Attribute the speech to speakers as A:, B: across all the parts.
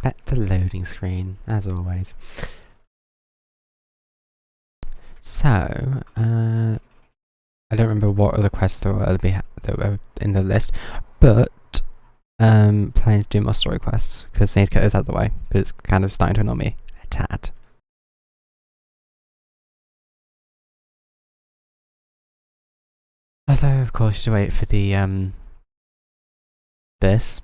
A: back to the loading screen, as always. So, I don't remember what other quests there were that were in the list, but planning to do more story quests because I need to get those out of the way. But it's kind of starting to annoy me a tad. Although, of course, you should wait for the this.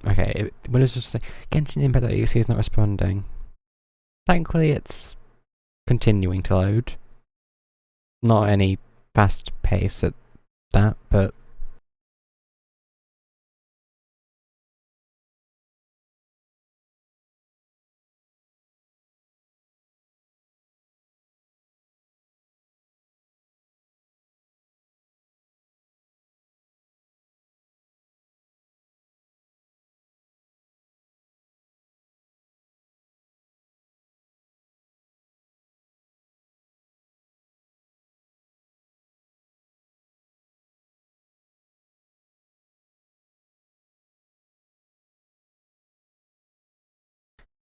A: Okay, when it's just like Genshin Impact .exe is not responding. Thankfully, it's continuing to load. Not any fast pace at that, but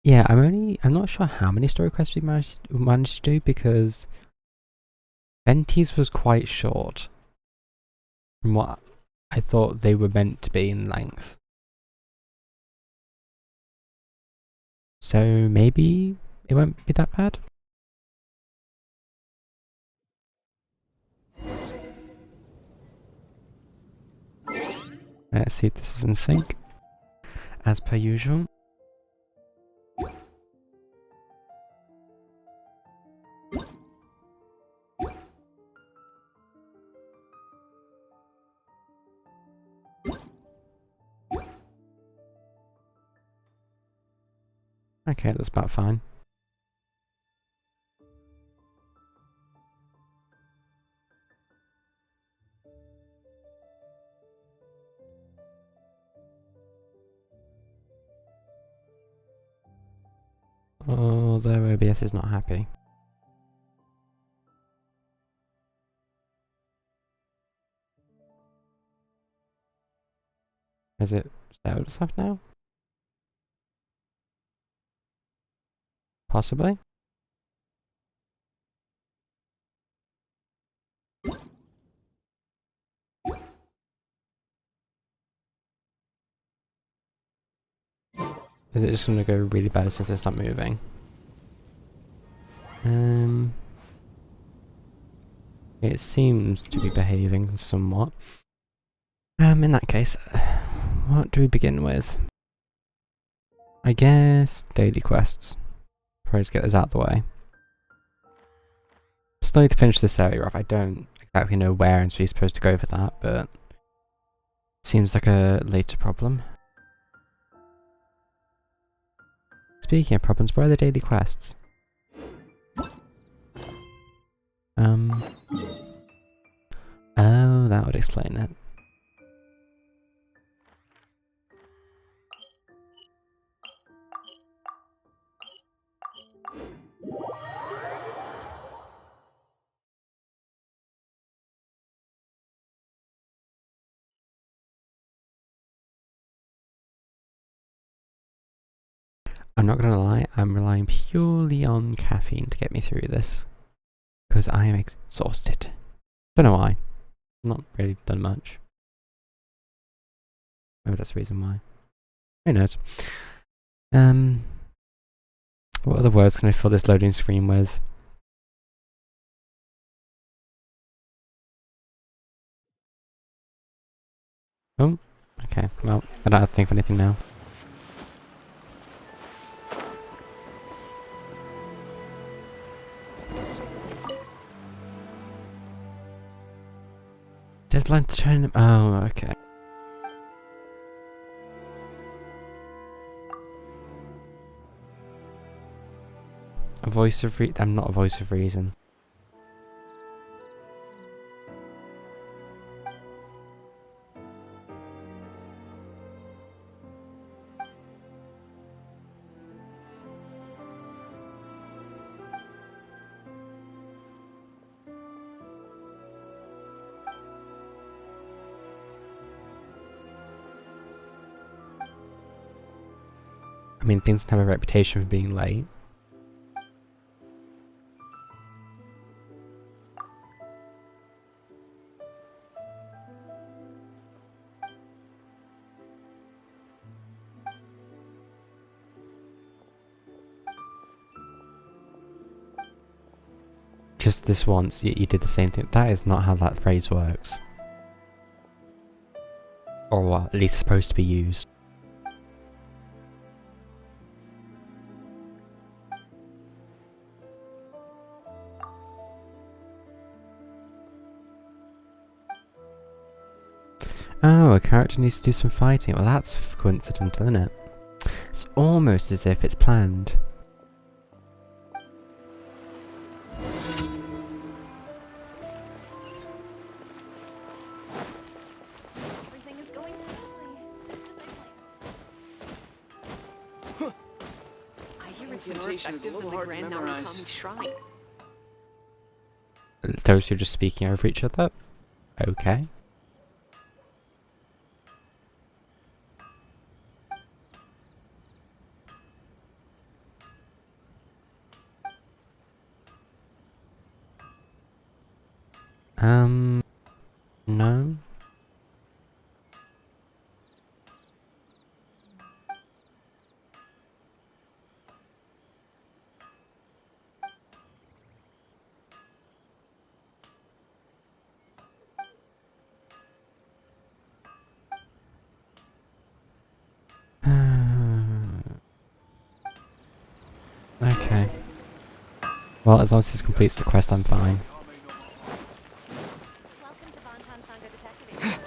A: yeah, I'm not sure how many story quests we managed to do because Venti's was quite short from what I thought they were meant to be in length. So maybe it won't be that bad. Let's see if this is in sync. As per usual. Okay, that's about fine. Although OBS is not happy. Is it settled stuff now? Possibly? Is it just gonna go really bad since it's not moving? It seems to be behaving somewhat. In that case, what do we begin with? I guess daily quests. Probably to get those out of the way. Still need to finish this area off. I don't exactly know where I'm supposed to go for that, but seems like a later problem. Speaking of problems, where are the daily quests? Oh, that would explain it. I'm not gonna lie, I'm relying purely on caffeine to get me through this. Because I am exhausted. Don't know why. Not really done much. Maybe that's the reason why. Who knows? What other words can I fill this loading screen with? Oh, okay. Well, I don't have to think of anything now. Deadline to turn. Oh, okay. A voice of reason. I'm not a voice of reason. I mean, things have a reputation for being late. Just this once, you did the same thing. That is not how that phrase works. Or what, at least supposed to be used. Oh, a character needs to do some fighting. Well, that's coincidental, isn't it? It's almost as if it's planned.
B: Everything is going smoothly, just as I planned. I hear it's more
C: Incantation is a
B: effective
C: little
B: than the
C: hard to
B: Grand
C: memorize.
B: Narukami Shrine.
A: Those who are just speaking over each other? Okay. No. Okay. Well, as long as this completes the quest, I'm fine.
B: Welcome to Bonton Sangha Detective Agency.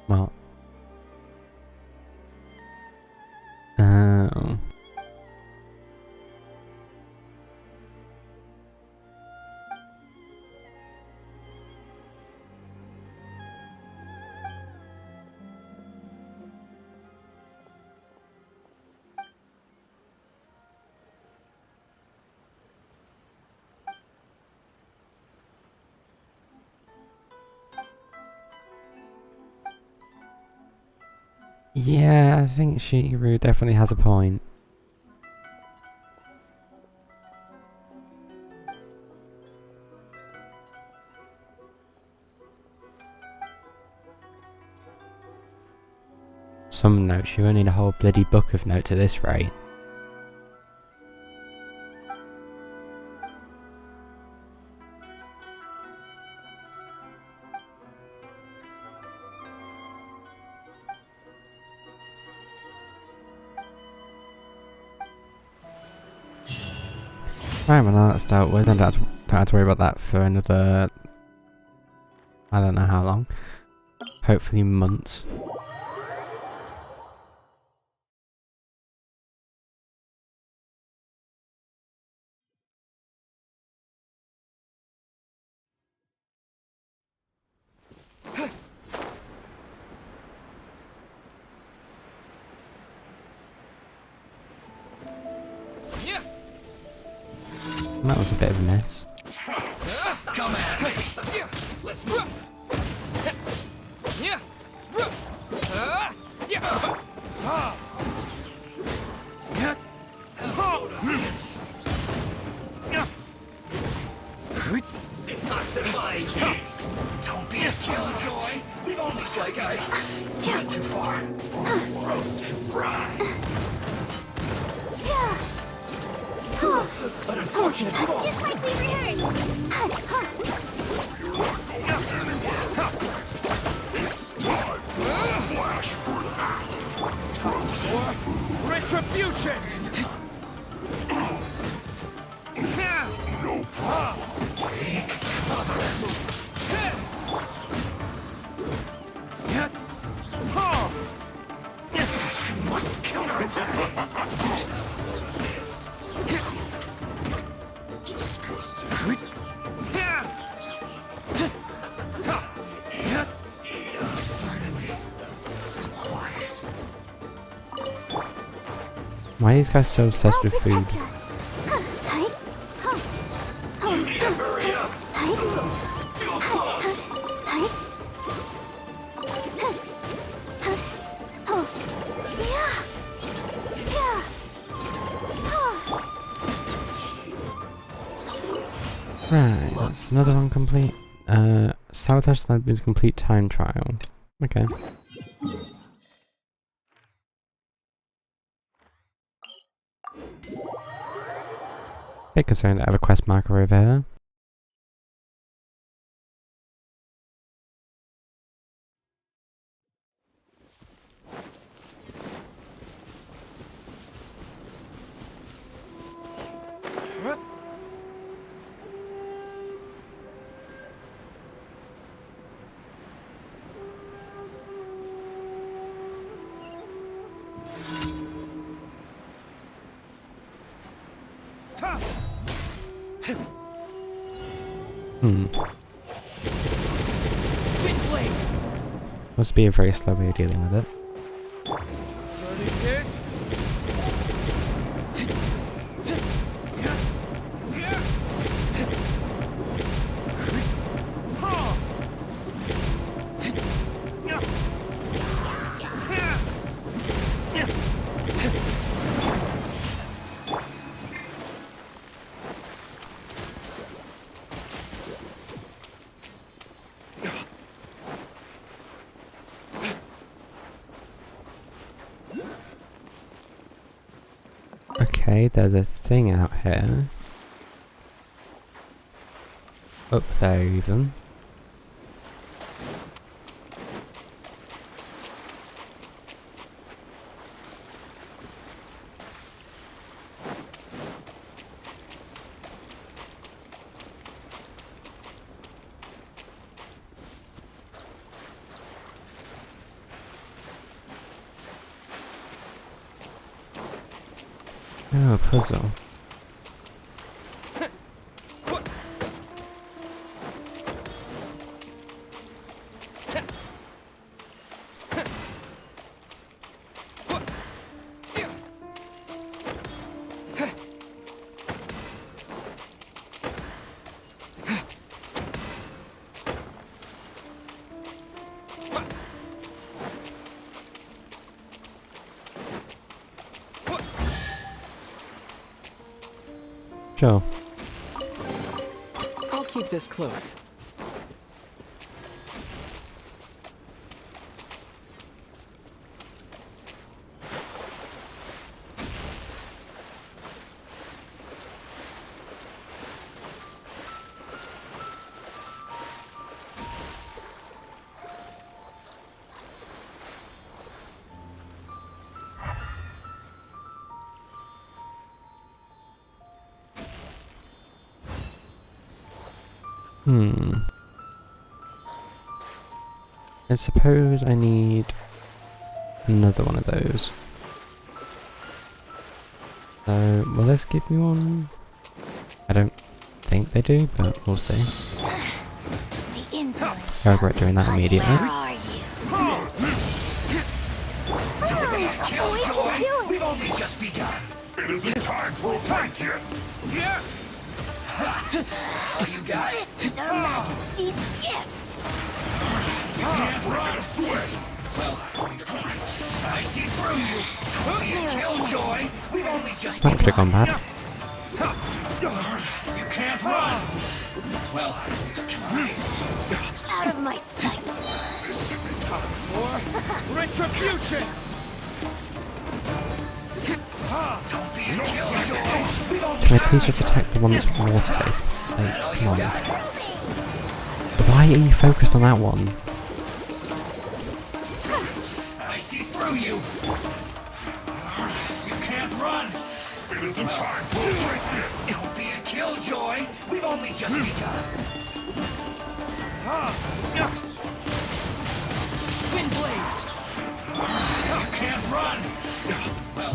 A: Well. Oh. Yeah, I think Shigeru definitely has a point. Some notes, you only need a whole bloody book of notes at this rate. Right, well now that's dealt with. I don't have to worry about that for another... I don't know how long. Hopefully months. And that was a bit of a mess.
C: Come at me. Let's move. Detoxifying heat. Don't be a killjoy. We've only just went too far. Roast and fry. An unfortunate fall.
D: Just like we rehearsed.
E: It's time. Flash for that.
C: Retribution.
E: No problem.
C: I must counterattack.
E: Disgusting.
A: Why are these guys so obsessed with food?
E: Hurry up! Feel salt!
A: Right, that's another one complete. Sabotage Sniper's complete time trial. Okay. Bit concerned that I have a quest marker over here. Must be a very slow way of dealing with it. Okay, there's a thing out here. Up there even. Oh, puzzle. Sure.
D: I'll keep this close.
A: I suppose I need another one of those. So, will this give me one? I don't think they do, but we'll see.
B: The insolence.
A: I regret doing that immediately.
B: Where are you?
C: Killjoy! We've only just begun.
E: It isn't time for a fight yet!
C: Yeah! All you got?
B: This is Her Majesty's gift.
C: Can't
E: Break
C: run!
E: a sweat!
C: Well, I see through you. Don't be a killjoy. We've only just
A: That could have gone bad.
C: You can't run. Well,
B: Out of my sight.
C: time for retribution. Don't be a killjoy. We've only
A: Can I please just attack the one that's water-based? Like, come on. Why are you focused on that one?
C: I see through you. You can't run.
E: It isn't time for a fight yet!
C: Don't be a killjoy. We've only just begun. Wind blade. You can't run. Well,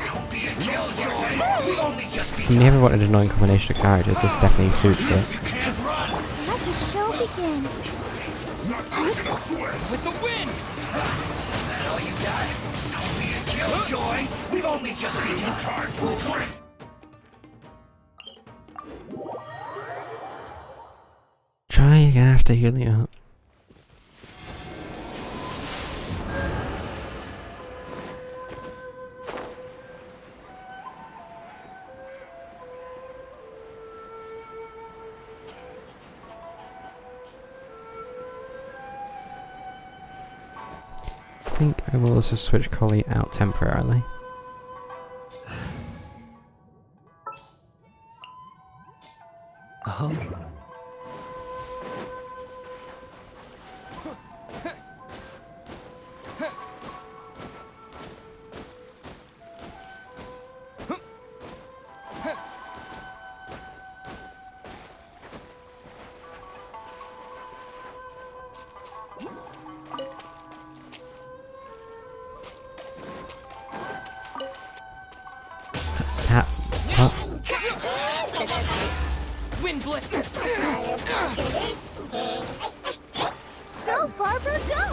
C: don't be a killjoy. We've only just
A: I
C: begun.
A: never wanted an annoying combination of characters. This definitely suits it.
C: You can't run.
B: Let the show begin.
E: Not breaking a sweat!
C: With the wind. That all you got? Don't be killjoy! We've only just begun.
E: Time for a break.
A: Try again after healing up. I think I will also switch Collie out temporarily.
C: Oh.
A: What?
C: Wind blitz!
B: Go, Barbara, go!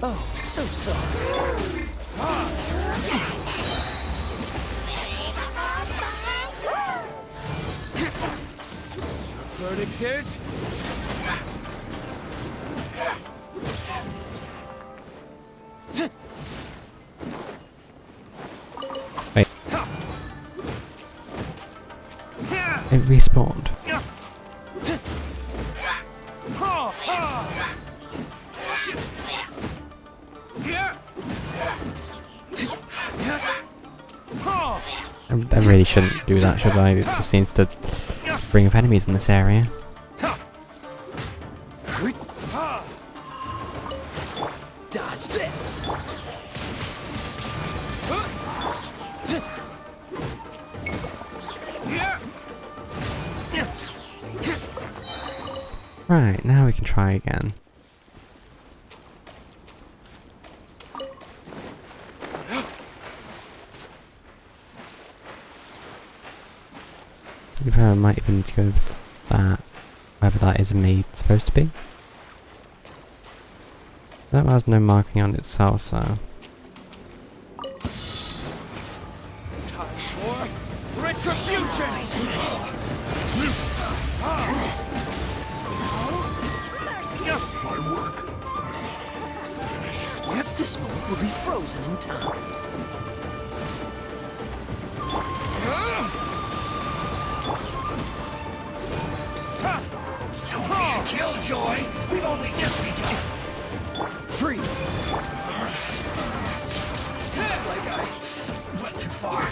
C: Oh, so sorry. Verdict is...
A: Wait. It respawned. I really shouldn't do that, should I? It just seems to bring up enemies in this area.
C: Dodge this!
A: Right, now we can try again. I might even need to go with that, whether that is me supposed to be. That has no marking on itself, so...
C: Time for retribution!
E: My work.
C: Yep, this moment will be frozen in time. Don't be a killjoy! We've only just begun. Freeze! Looks like I went too far.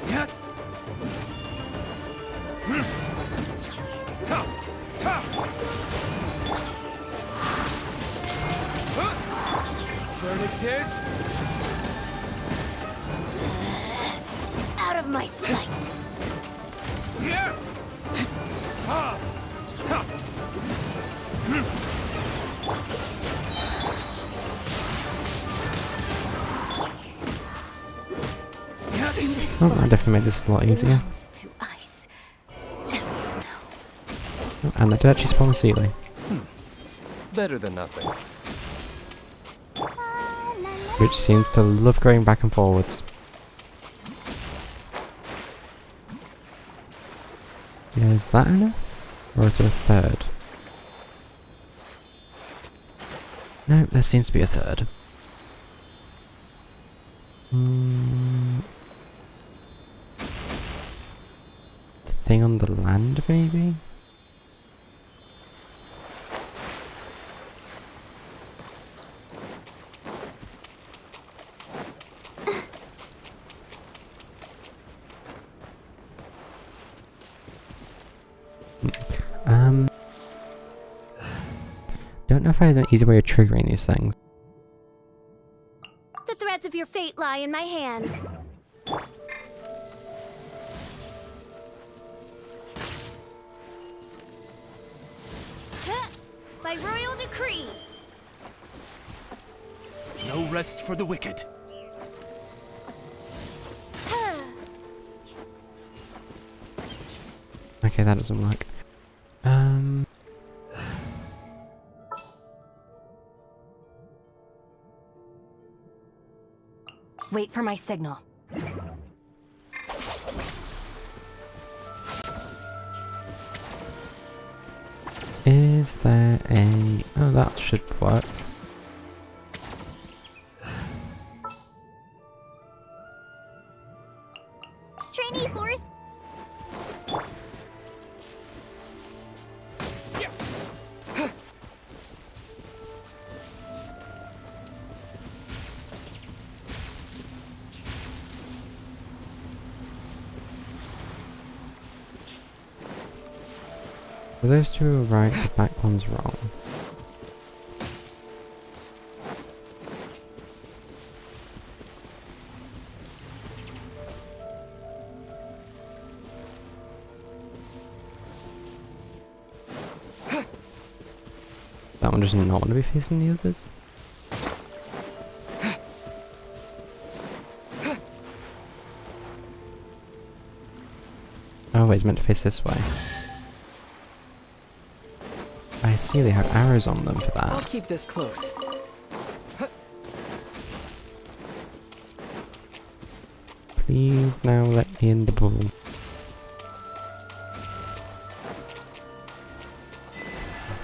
C: Yeah. Verdict is...
B: Out of my sight!
A: Oh, that definitely made this a lot easier.
B: Belongs to ice and snow.
A: Oh, and I did actually spawn a Sealy.
C: Better than nothing.
A: Which seems to love going back and forwards. Is that enough? Or is there a third? No, there seems to be a third. The thing on the land, maybe? Don't know if there's an easy way of triggering these things.
B: The threads of your fate lie in my hands. By royal decree.
C: No rest for the wicked.
A: Okay, that doesn't work.
D: Wait for my signal.
A: Is there a... Oh, that should work.
B: Trainee force.
A: So those two are right, the back one's wrong. That one does not want to be facing the others. Oh, it's meant to face this way. I see they have arrows on them for
F: I'll
A: that.
F: keep this close.
A: Please now let me in the ball.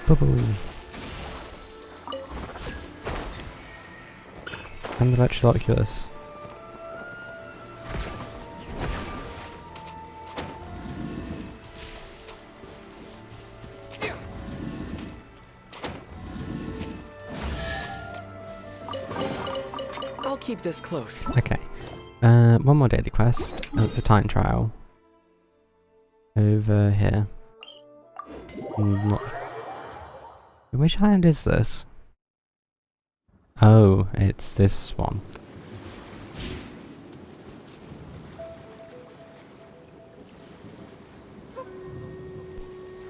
A: Bubble. And the Electroloculus.
F: I'll keep this close.
A: Okay. One more daily quest. Oh, it's a time trial. Over here. Not... Which island is this? Oh, it's this one.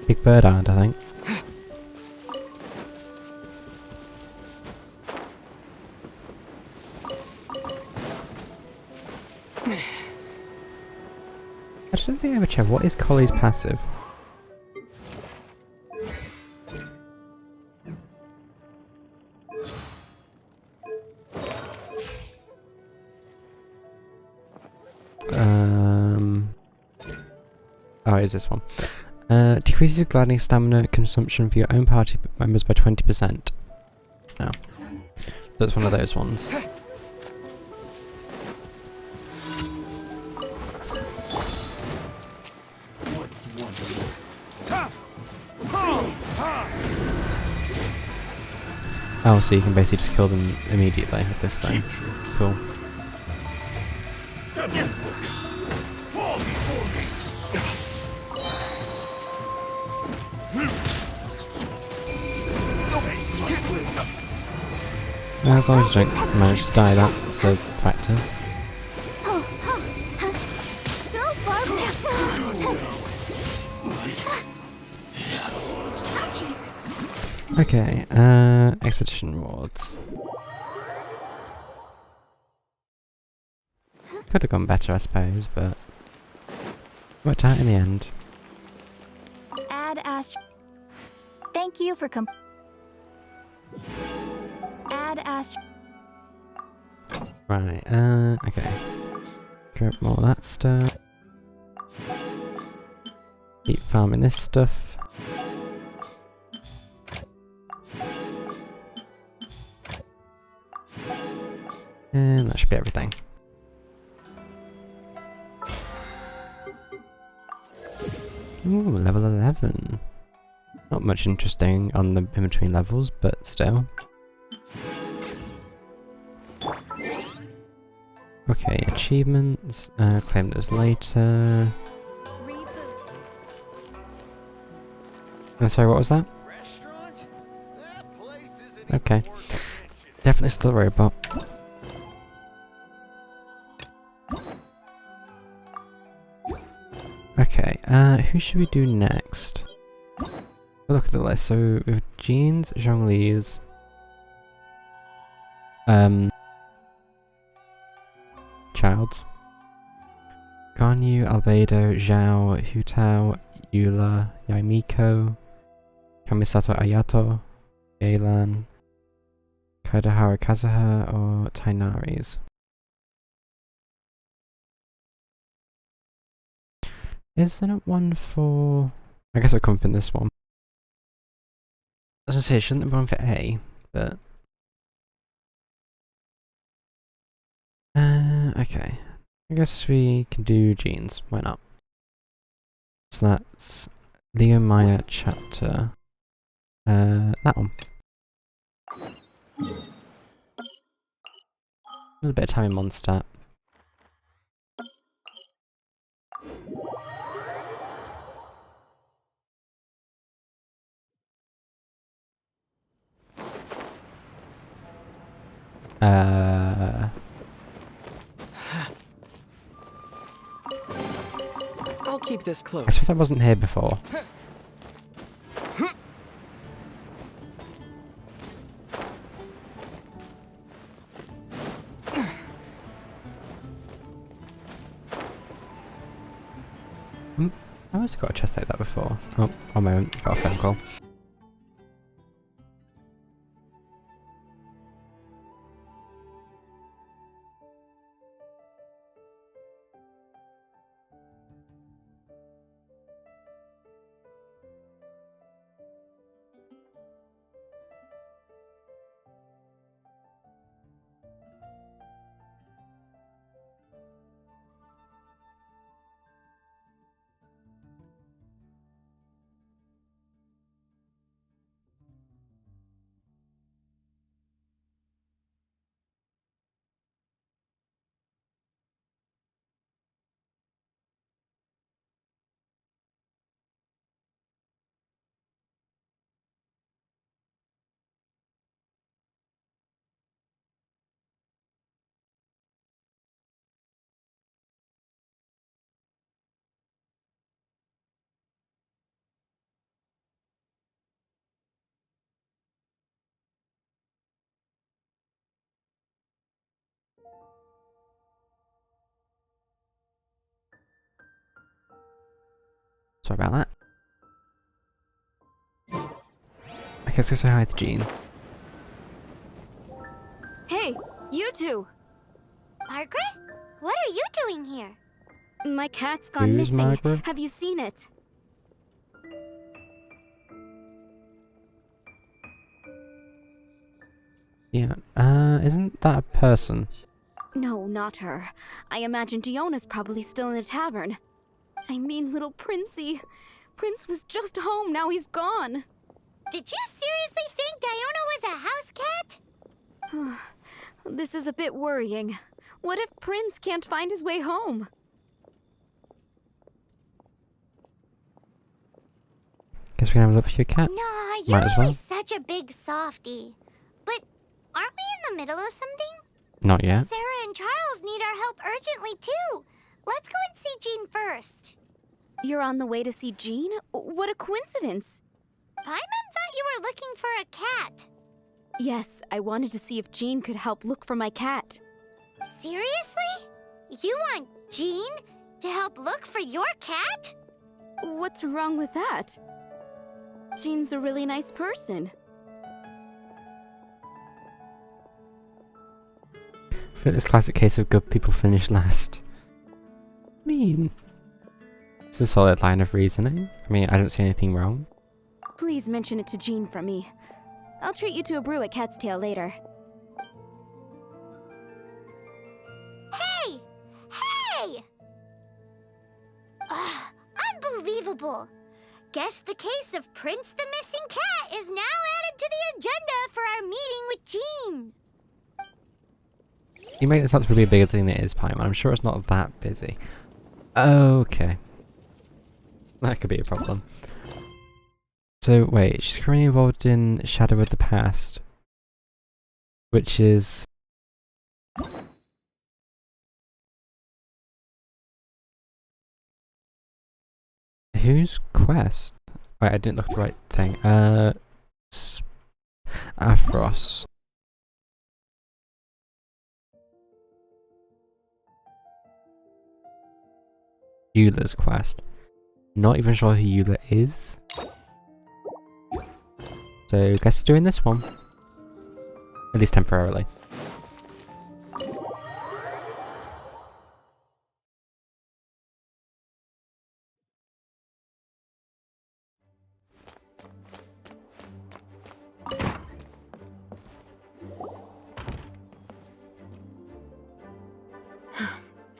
A: Big Bird Island, I think. I don't think I ever checked. What is Collie's passive? Oh, it is this one. Decreases gliding stamina consumption for your own party members by 20%. Oh. That's one of those ones.
E: What's wonderful?
A: Oh, so you can basically just kill them immediately with this thing. Cool.
E: Fall before me.
A: Now, as long as you don't manage to die, that's a factor.
B: Throw barbed.
A: Okay, expedition rewards. Could have gone better, I suppose, but worked out in the end.
B: Add Astro. Thank you for Add Astro.
A: Right, okay. Grab more of that stuff. Keep farming this stuff. And that should be everything. Ooh, level 11. Not much interesting on the in-between levels, but still. Okay, achievements. Claim those later.
B: Reboot.
A: I'm sorry, what was that?
C: Restaurant? That place isn't
A: Okay.
C: even worth mentioning.
A: Definitely still a robot. Okay, who should we do next? Look at the list. So we have Jeans, Zhongli's, Childs, Ganyu, Albedo, Zhao, Hutao, Yula, Yaimiko, Kamisato Ayato, Galen, Kodahara Kazuha, or Tainari's. Is there not one for... I guess I'll come up in this one. I was gonna say, shouldn't there be one for A, but... okay. I guess we can do genes, why not? So that's Leo Maya chapter. That one. A little bit of time in Mondstadt.
F: I'll keep this
A: I
F: close.
A: suppose I wasn't here before. I always got a chest like that before. Oh, one moment, got a phone call. Sorry about that. I guess I'll say hi to Jean.
B: Hey, you two!
D: Margaret? What are you doing here?
B: My cat's gone
A: Who's
B: missing.
A: Margaret?
B: Have you seen it?
A: Yeah, isn't that a person?
B: No, not her. I imagine Diona's probably still in the tavern. I mean, little Princey. Prince was just home, now he's gone.
D: Did you seriously think Diona was a house cat?
B: This is a bit worrying. What if Prince can't find his way home?
A: Guess we can have a look for your cat.
D: Nah, you're
A: Might as well.
D: always such a big softie. But aren't we in the middle of something?
A: Not yet.
D: Sarah and Charles need our help urgently too. Let's go and see Jean first.
B: You're on the way to see Jean? What a coincidence!
D: Paimon thought you were looking for a cat.
B: Yes, I wanted to see if Jean could help look for my cat.
D: Seriously? You want Jean to help look for your cat?
B: What's wrong with that? Jean's a really nice person.
A: I feel this classic case of good people finish last. It's a solid line of reasoning. I mean, I don't see anything wrong.
B: Please mention it to Jean from me. I'll treat you to a brew at Cat's Tail later.
D: Hey! Hey! Ugh, unbelievable. Guess the case of Prince the Missing Cat is now added to the agenda for our meeting with Jean.
A: You make this out to be a bigger thing than it is, Paimon. I'm sure it's not that busy. Okay. That could be a problem. So, wait, she's currently involved in Shadow of the Past. Which is... Whose quest? Wait, I didn't look at the right thing. Aphros. Eula's quest. Not even sure who Eula is. So, guess doing this one. At least temporarily.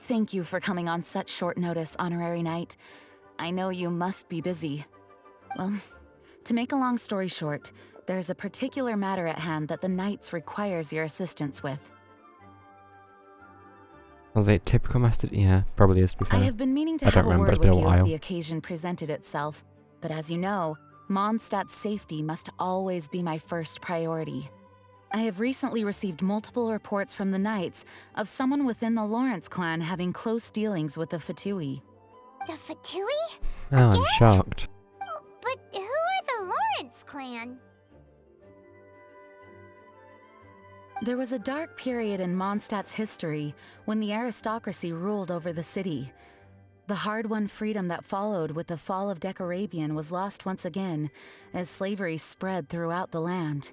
G: Thank you for coming on such short notice, Honorary Knight. I know you must be busy. Well, to make a long story short, there's a particular matter at hand that the Knights requires your assistance with.
A: Well, the typical master, yeah, probably is, to be fair.
G: I have been meaning to
A: I
G: have
A: don't
G: a
A: remember,
G: word
A: it's been
G: with
A: a
G: you
A: while.
G: if the occasion presented itself, but as you know, Mondstadt's safety must always be my first priority. I have recently received multiple reports from the Knights of someone within the Lawrence clan having close dealings with the Fatui.
D: The Fatui?
A: Oh, I'm shocked.
D: But who are the Lawrence clan?
G: There was a dark period in Mondstadt's history when the aristocracy ruled over the city. The hard-won freedom that followed with the fall of Decorabian was lost once again as slavery spread throughout the land.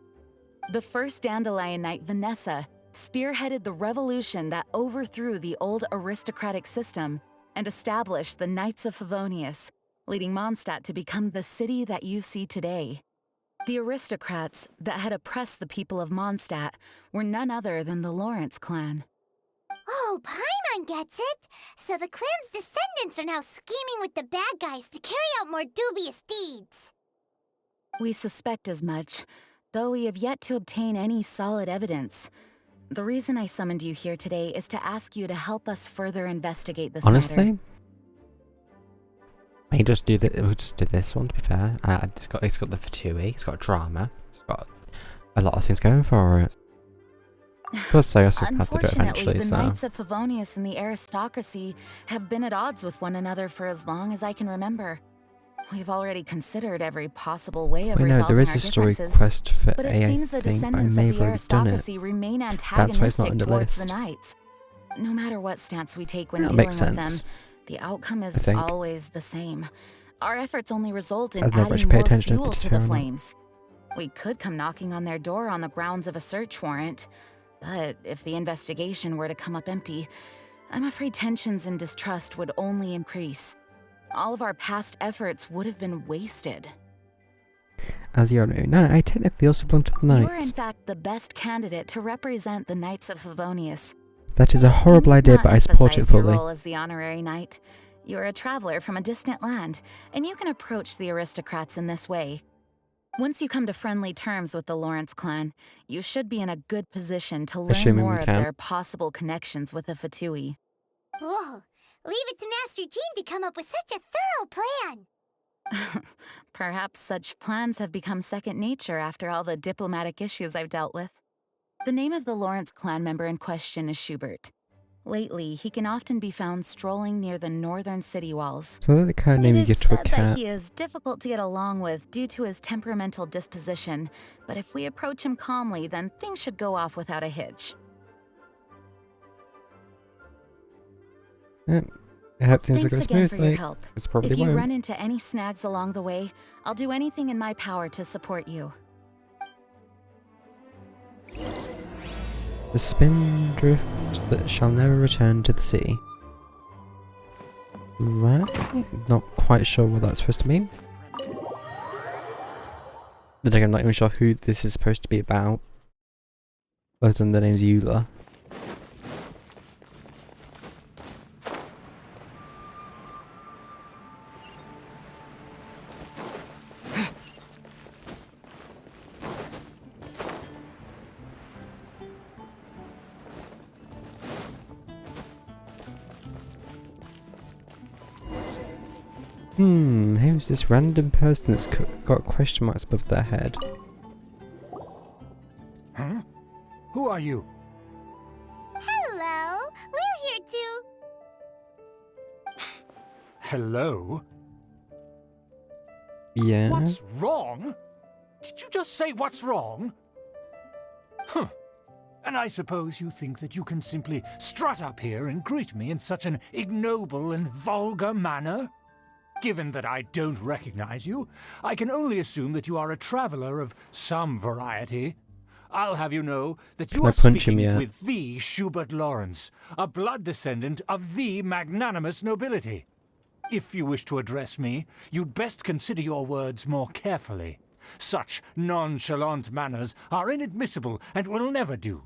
G: The first Dandelion Knight, Vanessa, spearheaded the revolution that overthrew the old aristocratic system and established the Knights of Favonius, leading Mondstadt to become the city that you see today. The aristocrats that had oppressed the people of Mondstadt were none other than the Lawrence clan.
D: Oh, Paimon gets it! So the clan's descendants are now scheming with the bad guys to carry out more dubious deeds.
G: We suspect as much, though we have yet to obtain any solid evidence. The reason I summoned you here today is to ask you to help us further investigate this
A: Honestly,
G: matter.
A: we'll just do this one, to be fair. It's got the Fatui, it's got drama, it's got a lot of things going for it. Plus, I also have to do it
G: Unfortunately,
A: eventually,
G: the
A: so...
G: Knights of Favonius and the aristocracy have been at odds with one another for as long as I can remember. We've already considered every possible way of
A: Wait, no,
G: resolving
A: there is
G: our
A: a story
G: differences,
A: quest for
G: but it
A: A, I
G: seems the
A: think, but I
G: descendants
A: may
G: of
A: have
G: the
A: already done it.
G: aristocracy remain
A: That's why it's not
G: antagonistic
A: in the
G: towards the
A: list.
G: Knights. No matter what stance we take when
A: That
G: dealing
A: makes
G: with them,
A: sense.
G: the outcome
A: I
G: is
A: think.
G: always the same. Our efforts only result in
A: I've never
G: adding
A: actually paid
G: more
A: attention if
G: fuel
A: it's
G: to
A: fair
G: the
A: or not.
G: flames. We could come knocking on their door on the grounds of a search warrant, but if the investigation were to come up empty, I'm afraid tensions and distrust would only increase. All of our past efforts would have been wasted.
A: As you all know, no, I technically also belong to the
G: You are in
A: Knights.
G: fact the best candidate to represent the Knights of Favonius.
A: That is a horrible
G: You need
A: idea,
G: not
A: but I support it
G: emphasize your
A: fully.
G: role as the honorary knight. You're a traveler from a distant land, and you can approach the aristocrats in this way. Once you come to friendly terms with the Lawrence clan, you should be in a good position to learn
A: Assuming we
G: more of
A: can.
G: their possible connections with the Fatui.
D: Whoa, leave it to Master Jean to come up with such a thorough plan.
G: Perhaps such plans have become second nature after all the diplomatic issues I've dealt with. The name of the Lawrence clan member in question is Schubert. Lately, he can often be found strolling near the northern city walls.
A: So that's the kind of name
G: It
A: you
G: is
A: give to a
G: said that
A: cat.
G: he is difficult to get along with due to his temperamental disposition, but if we approach him calmly, then things should go off without a hitch.
A: Yeah, I hope things will
G: Thanks
A: go
G: again for your
A: smoothly.
G: help.
A: It's probably
G: If you
A: won't.
G: run into any snags along the way, I'll do anything in my power to support you.
A: The spindrift that shall never return to the sea. Right? Not quite sure what that's supposed to mean. I'm not even sure who this is supposed to be about. Other than the name's Eula. Who's this random person that's got question marks above their head?
E: Huh? Who are you?
D: Hello, we're here to...
E: Hello?
A: Yeah.
E: What's wrong? Did you just say what's wrong? Huh. And I suppose you think that you can simply strut up here and greet me in such an ignoble and vulgar manner? Given that I don't recognize you, I can only assume that you are a traveler of some variety. I'll have you know that you
A: Can I
E: are
A: punch him
E: speaking
A: yet?
E: with the Schubert Lawrence, a blood descendant of the magnanimous nobility. If you wish to address me, you'd best consider your words more carefully. Such nonchalant manners are inadmissible and will never do.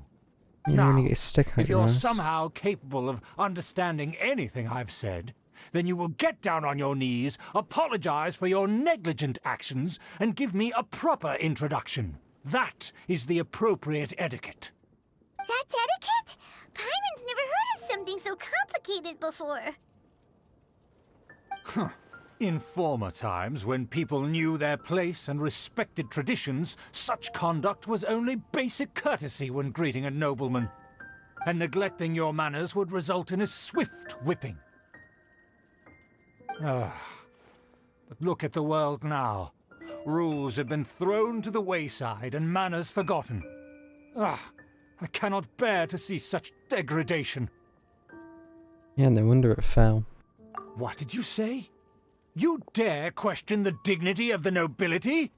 A: You
E: Now,
A: only get a stick out
E: if
A: your
E: you're
A: ass.
E: somehow capable of understanding anything I've said, then you will get down on your knees, apologize for your negligent actions, and give me a proper introduction. That is the appropriate etiquette.
D: That's etiquette? Paimon's never heard of something so complicated before.
E: In former times, when people knew their place and respected traditions, such conduct was only basic courtesy when greeting a nobleman. And neglecting your manners would result in a swift whipping. But look at the world now. Rules have been thrown to the wayside and manners forgotten. I cannot bear to see such degradation.
A: Yeah, no wonder it fell.
E: What did you say? You dare question the dignity of the nobility?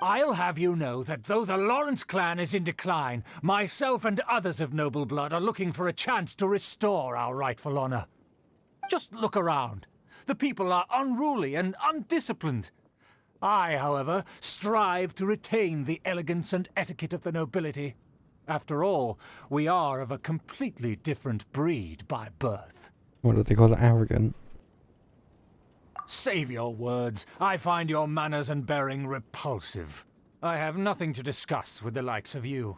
E: I'll have you know that though the Lawrence clan is in decline, myself and others of noble blood are looking for a chance to restore our rightful honor. Just look around. The people are unruly and undisciplined. I, however, strive to retain the elegance and etiquette of the nobility. After all, we are of a completely different breed by birth.
A: What do they call it? Arrogant?
E: Save your words. I find your manners and bearing repulsive. I have nothing to discuss with the likes of you.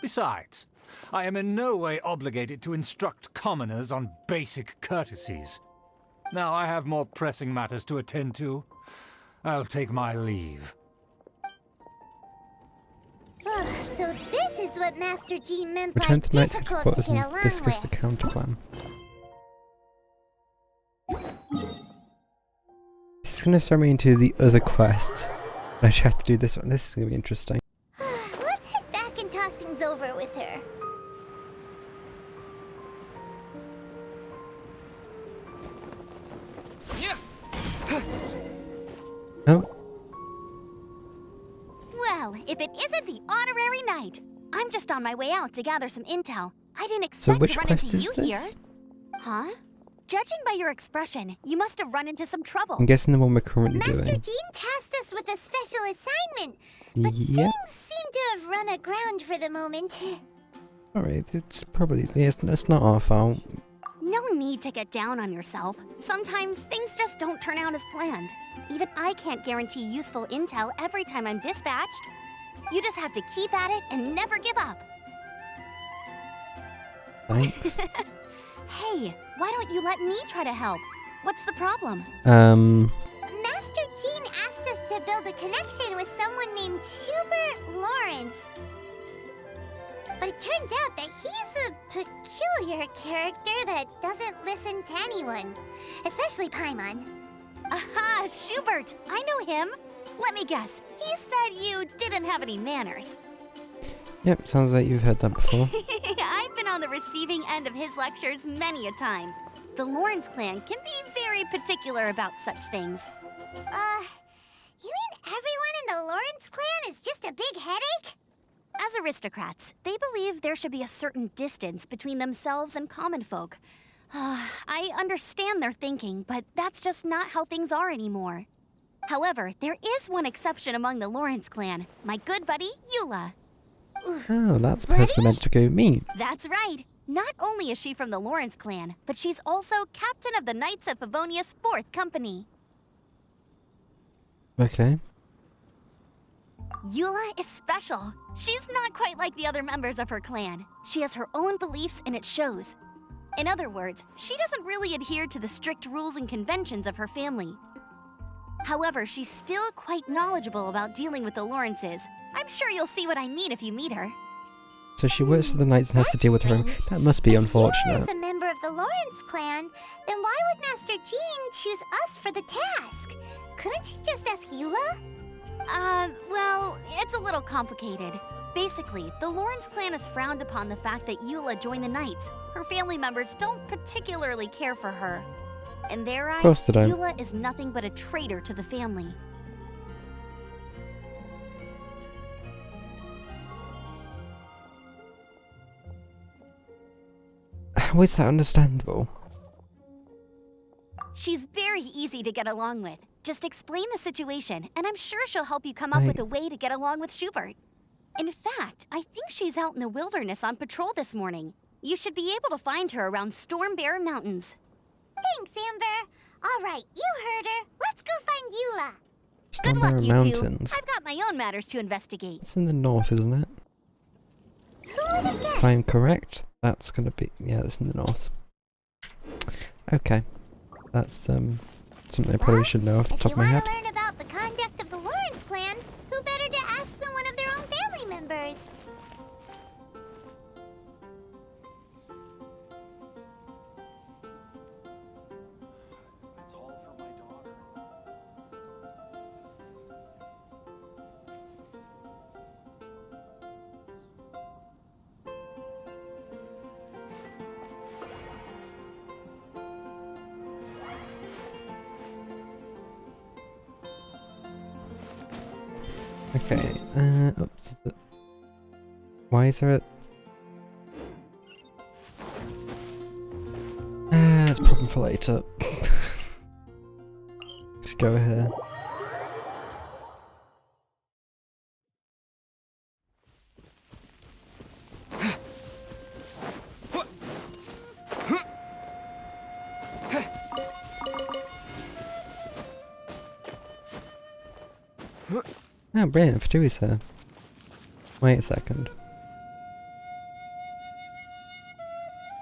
E: Besides, I am in no way obligated to instruct commoners on basic courtesies. Now I have more pressing matters to attend to. I'll take my leave.
D: So this is what Master G meant by
A: Return to the Knight's
D: difficult to
A: headquarters
D: get
A: and
D: along
A: discuss the
D: with.
A: counter plan. This is going to throw me into the other quest. I actually have to do this one. This is going to be interesting.
D: Let's head back and talk things over with her.
A: Oh,
B: Well, if it isn't the honorary knight, I'm just on my way out to gather some intel. I didn't
A: so
B: expect
A: which
B: to run
A: quest
B: into
A: is
B: you
A: this?
B: here. Huh? Judging by your expression, you must have run into some trouble.
A: I'm guessing the one we're currently
D: Master
A: doing.
D: Jean tasked us with a special assignment, but
A: Yep.
D: things seem to have run aground for the moment.
A: Alright, it's probably... it's not our fault.
B: No need to get down on yourself. Sometimes things just don't turn out as planned. Even I can't guarantee useful intel every time I'm dispatched. You just have to keep at it and never give up.
A: Thanks.
B: Hey, why don't you let me try to help? What's the problem?
D: Master Jean asked us to build a connection with someone named Schubert Lawrence. But it turns out that he's a peculiar character that doesn't listen to anyone, especially Paimon.
B: Aha, Schubert! I know him. Let me guess. He said you didn't have any manners.
A: Yep, sounds like you've heard that before.
B: I've been on the receiving end of his lectures many a time. The Lawrence clan can be very particular about such things.
D: You mean everyone in the Lawrence clan is just a big headache?
B: As aristocrats, they believe there should be a certain distance between themselves and common folk. I understand their thinking, but that's just not how things are anymore. However, there is one exception among the Lawrence clan, my good buddy, Eula.
A: Oh, that's the person we're meant to go meet.
B: That's right. Not only is she from the Lawrence clan, but she's also captain of the Knights of Favonia's 4th Company.
A: Okay.
B: Eula is special. She's not quite like the other members of her clan. She has her own beliefs and it shows. In other words, she doesn't really adhere to the strict rules and conventions of her family. However, she's still quite knowledgeable about dealing with the Lawrences. I'm sure you'll see what I mean if you meet her.
A: So she works for the Knights and has to deal with her own...
D: Strange.
A: That must be
D: If Eula
A: unfortunate.
D: is a member of the Lawrence clan, then why would Master Jean choose us for the task? Couldn't she just ask Eula?
B: Well, it's a little complicated. Basically, the Lawrence clan has frowned upon the fact that Eula joined the Knights. Her family members don't particularly care for her. In their eyes,
A: course they don't.
B: Eula is nothing but a traitor to the family.
A: How is that understandable?
B: She's very easy to get along with. Just explain the situation, and I'm sure she'll help you come up with
A: Right.
B: a way to get along with Schubert. In fact, I think she's out in the wilderness on patrol this morning. You should be able to find her around Storm Bear Mountains.
D: Thanks, Amber. All right, you heard her. Let's go find Eula.
B: Good luck, you
A: Mountains.
B: two. I've got my own matters to investigate.
A: It's in the north, isn't it?
D: Who would have guessed?
A: If I'm correct, that's gonna be it's in the north. Okay, that's something I probably should know off the
D: If
A: top
D: you
A: of my
D: want
A: head.
D: to learn about the conduct of the Lawrence clan, who better to ask than one of their own family members?
E: It's all for my daughter.
A: Okay, oops. Why is there a... it's a problem for later. Just go here. Oh, brilliant, Fatoui's here. Wait a second.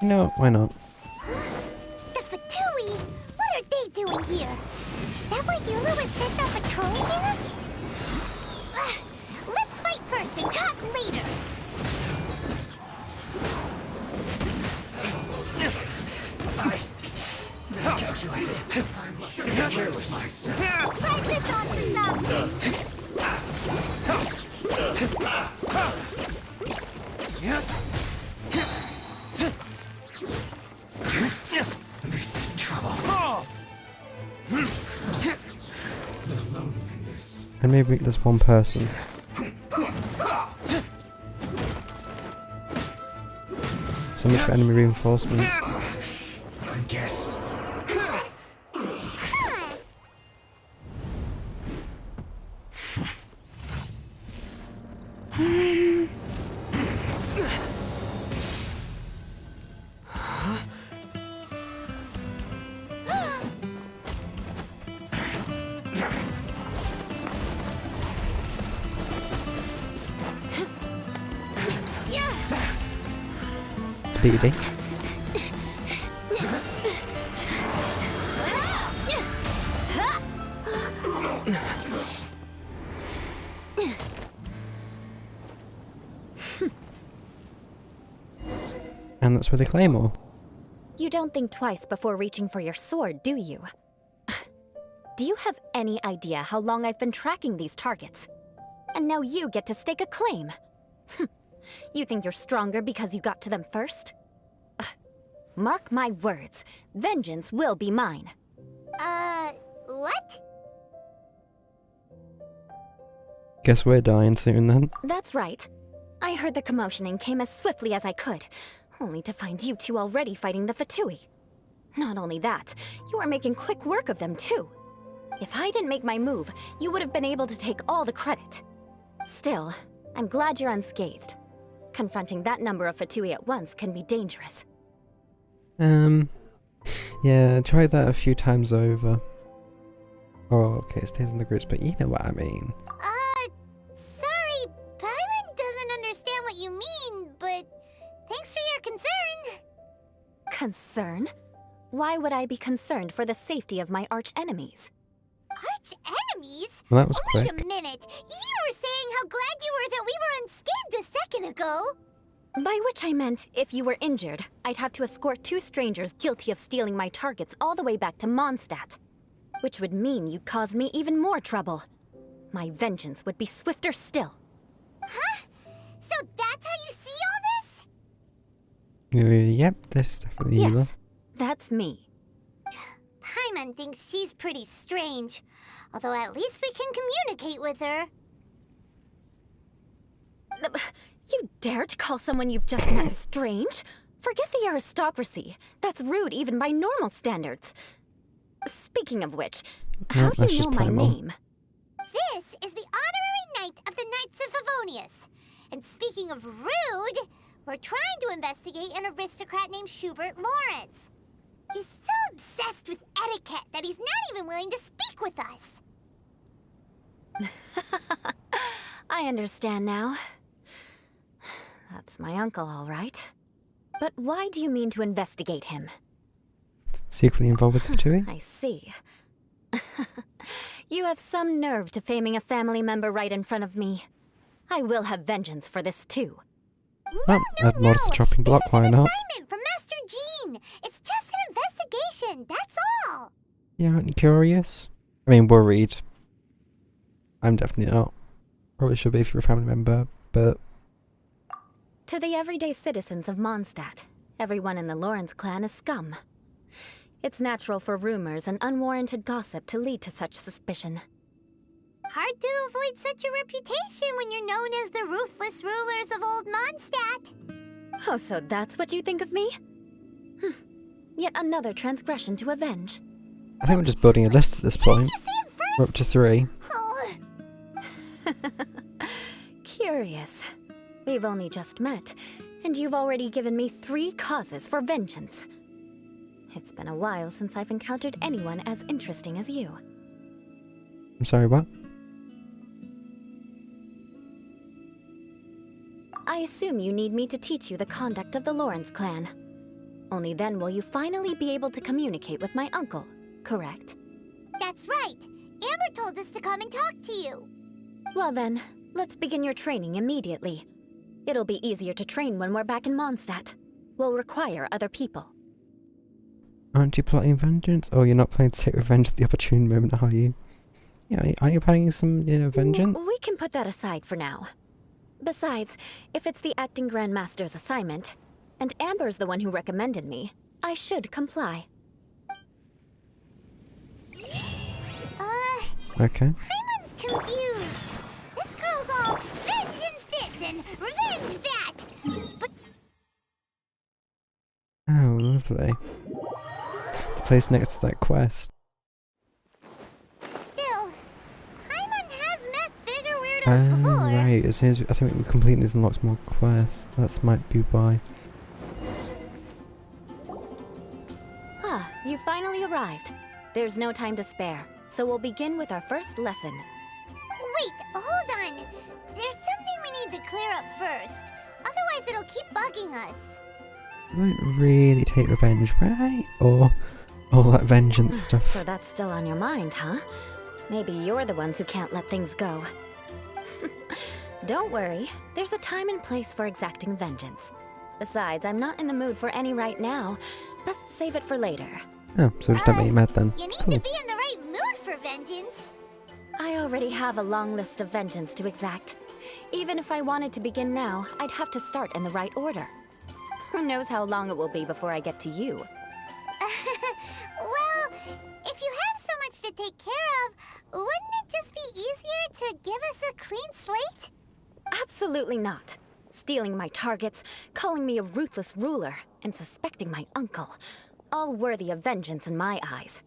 A: You know what, why not?
D: The Fatui? What are they doing here? Is that why Eula was sent on patrol here? Let's fight first and talk later.
C: Calculated. I should have careless myself.
D: Fight this off the stop.
C: This is trouble.
A: And maybe there's one person. So much for enemy reinforcements.
C: I guess.
A: Speedy. And that's with a claymore.
H: You don't think twice before reaching for your sword, do you? Do you have any idea how long I've been tracking these targets? And now you get to stake a claim. You think you're stronger because you got to them first? Mark my words, vengeance will be mine.
D: What?
A: Guess we're dying soon then.
H: That's right. I heard the commotion and came as swiftly as I could, only to find you two already fighting the Fatui. Not only that, you are making quick work of them too. If I didn't make my move, you would have been able to take all the credit. Still, I'm glad you're unscathed. Confronting that number of Fatui at once can be dangerous.
A: Yeah, try that a few times over. Oh, okay, it stays in the groups, but you know what I mean.
D: Sorry, Paimon doesn't understand what you mean, but thanks for your concern.
H: Concern? Why would I be concerned for the safety of my arch-enemies?
D: Arch-enemies?
A: Well, that was
D: Wait
A: quick.
D: a minute. You were saying how glad you were that we were unscathed a second ago.
H: By which I meant, if you were injured, I'd have to escort two strangers guilty of stealing my targets all the way back to Mondstadt. Which would mean you'd cause me even more trouble. My vengeance would be swifter still.
D: Huh? So that's how you see all this?
A: Yep, this is definitely you.
H: Yes, that's me.
D: Paimon thinks she's pretty strange. Although at least we can communicate with her.
H: You dare to call someone you've just met strange? Forget the aristocracy. That's rude even by normal standards. Speaking of which, how do
A: that's
H: you know
A: just
H: my
A: primal.
H: name?
D: This is the honorary knight of the Knights of Favonius. And speaking of rude, we're trying to investigate an aristocrat named Schubert Lawrence. He's so obsessed with etiquette that he's not even willing to speak with us.
H: I understand now. That's my uncle, all right. But why do you mean to investigate him?
A: Secretly involved with the Fatui?
H: I see. You have some nerve defaming a family member right in front of me. I will have vengeance for this too.
A: Oh, add more to the chopping block, why not?
D: Assignment from Master Jean. It's just an investigation, that's all.
A: Yeah, aren't you curious? I mean, worried. I'm definitely not. Probably should be if you're a family member, but...
H: To the everyday citizens of Mondstadt, everyone in the Lawrence clan is scum. It's natural for rumors and unwarranted gossip to lead to such suspicion.
D: Hard to avoid such a reputation when you're known as the ruthless rulers of old Mondstadt.
H: Oh, so that's what you think of me? Yet another transgression to avenge.
A: I think we're just building a list at this point.
D: You say it
A: We're
D: first.
A: up to 3.
D: Oh,
H: Curious. We've only just met, and you've already given me 3 causes for vengeance. It's been a while since I've encountered anyone as interesting as you.
A: I'm sorry, what?
H: I assume you need me to teach you the conduct of the Lawrence clan. Only then will you finally be able to communicate with my uncle, correct?
D: that's right. Amber told us to come and talk to you.
H: Well then, let's begin your training immediately. It'll be easier to train when we're back in Mondstadt. We'll require other people.
A: Aren't you plotting vengeance? Oh, you're not planning to take revenge at the opportune moment, are you? Yeah, are you planning some, vengeance?
H: We can put that aside for now. Besides, if it's the acting Grandmaster's assignment, and Amber's the one who recommended me, I should comply.
A: Okay.
D: Hyman's confused. This girl's all vengeance this and revenge that. But
A: Oh, lovely. The place next to that quest.
D: still, Hyman has met bigger weirdos before.
A: Right, as soon as I think we complete these and lots more quests. That might be why.
H: Ah, you finally arrived. There's no time to spare, so we'll begin with our first lesson.
D: Wait, hold on. There's something we need to clear up first. Otherwise it'll keep bugging us.
A: You won't really take revenge, right? Or all that vengeance stuff.
H: So that's still on your mind, huh? Maybe you're the ones who can't let things go. Don't worry, there's a time and place for exacting vengeance. Besides, I'm not in the mood for any right now. Best save it for later.
A: Oh, so just don't make you mad then.
D: You need
A: Cool.
D: to be in the right mood for vengeance.
H: I already have a long list of vengeance to exact. Even if I wanted to begin now, I'd have to start in the right order. Who knows how long it will be before I get to you?
D: Well, if you have so much to take care of, wouldn't it just be easier to give us a clean slate?
H: Absolutely not. Stealing my targets, calling me a ruthless ruler, and suspecting my uncle. All worthy of vengeance in my eyes.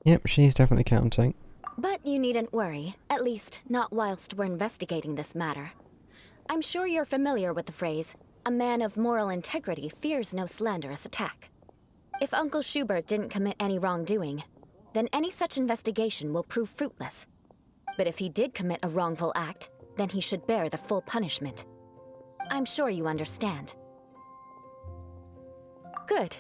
A: Yep, she's definitely counting.
H: But you needn't worry, at least not whilst we're investigating this matter. I'm sure you're familiar with the phrase, a man of moral integrity fears no slanderous attack. If Uncle Schubert didn't commit any wrongdoing, then any such investigation will prove fruitless. But if he did commit a wrongful act, then he should bear the full punishment. I'm sure you understand. Good.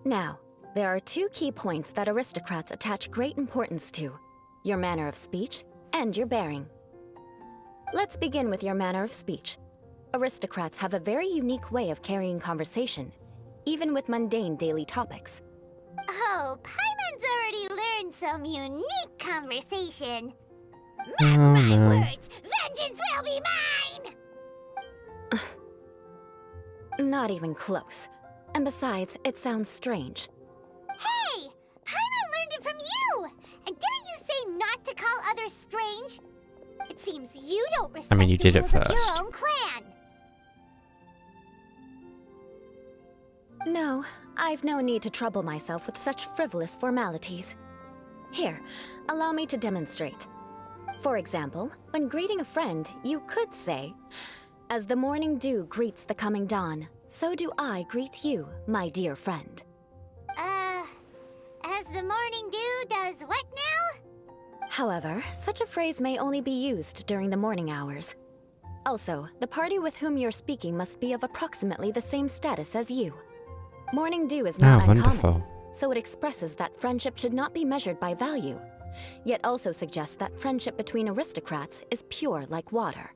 H: Now, there are 2 key points that aristocrats attach great importance to: your manner of speech and your bearing. Let's begin with your manner of speech. Aristocrats have a very unique way of carrying conversation, even with mundane daily topics.
D: Oh, Paimon's already learned some unique conversation.
A: Oh no.
D: Words, vengeance will be mine!
H: Not even close. And besides, it sounds strange.
D: Hey! Paimon learned it from you! And didn't you say not to call others strange? It seems you don't respect
A: you
D: the
A: did it
D: rules of
A: first.
D: your own clan.
H: No, I've no need to trouble myself with such frivolous formalities. Here, allow me to demonstrate. For example, when greeting a friend, you could say, As the morning dew greets the coming dawn, so do I greet you, my dear friend.
D: As the morning dew does what now?
H: However, such a phrase may only be used during the morning hours. Also, the party with whom you're speaking must be of approximately the same status as you. Morning dew is not uncommon,
A: wonderful.
H: so it expresses that friendship should not be measured by value, yet also suggests that friendship between aristocrats is pure like water.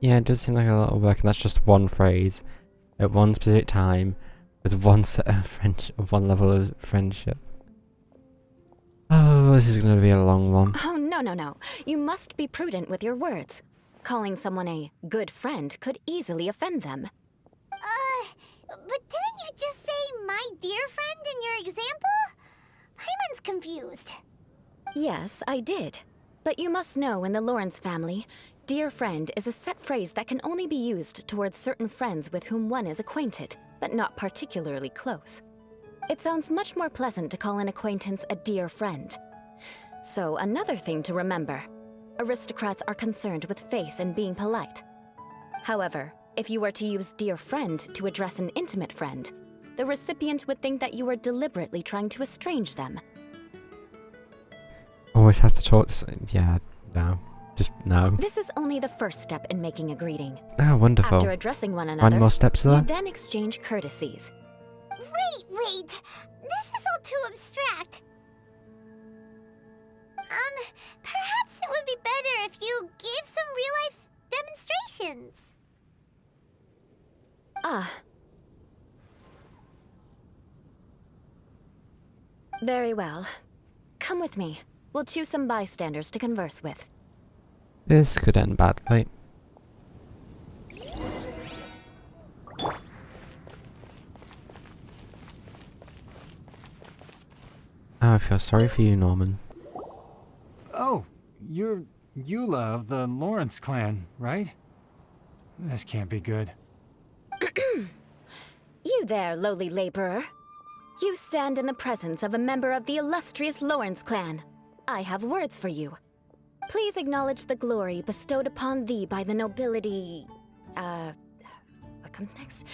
A: Yeah, it does seem like a lot of work, and that's just one phrase at one specific time with one set of one level of friendship. Oh, this is going to be a long one.
H: Oh, no. You must be prudent with your words. Calling someone a good friend could easily offend them.
D: But didn't you just say my dear friend in your example? Paimon's confused.
H: Yes, I did. But you must know in the Lawrence family, dear friend is a set phrase that can only be used towards certain friends with whom one is acquainted, but not particularly close. It sounds much more pleasant to call an acquaintance a dear friend. So another thing to remember, aristocrats are concerned with face and being polite. However, if you were to use dear friend to address an intimate friend, the recipient would think that you were deliberately trying to estrange them.
A: Always has to talk. Yeah, no. Just no.
H: This is only the first step in making a greeting.
A: Oh, wonderful.
H: After addressing one another,
A: One more steps
H: you
A: there?
H: then exchange courtesies.
D: Wait. This is all too abstract. Perhaps it would be better if you gave some real-life demonstrations.
H: Ah. Very well. Come with me. We'll choose some bystanders to converse with.
A: This could end badly. Oh, I feel sorry for you, Norman.
E: Oh, you're Eula of the Lawrence clan, right? This can't be good.
H: You there, lowly laborer. You stand in the presence of a member of the illustrious Lawrence clan. I have words for you. Please acknowledge the glory bestowed upon thee by the nobility... what comes next?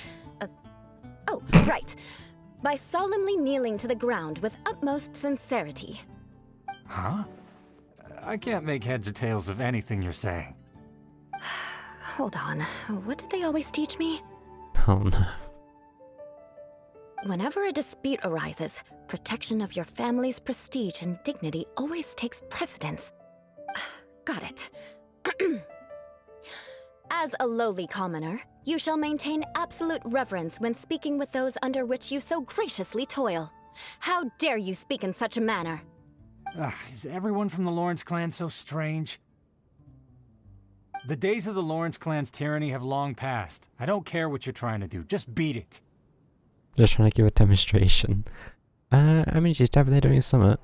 H: Oh, right. By solemnly kneeling to the ground with utmost sincerity.
E: Huh? I can't make heads or tails of anything you're saying.
H: Hold on. What did they always teach me?
A: Oh no.
H: Whenever a dispute arises, protection of your family's prestige and dignity always takes precedence. Got it. As a lowly commoner, you shall maintain absolute reverence when speaking with those under which you so graciously toil. How dare you speak in such a manner?
E: Is everyone from the Lawrence clan so strange? The days of the Lawrence clan's tyranny have long passed. I don't care what you're trying to do, just beat it.
A: Just trying to give a demonstration. I mean, she's definitely doing something.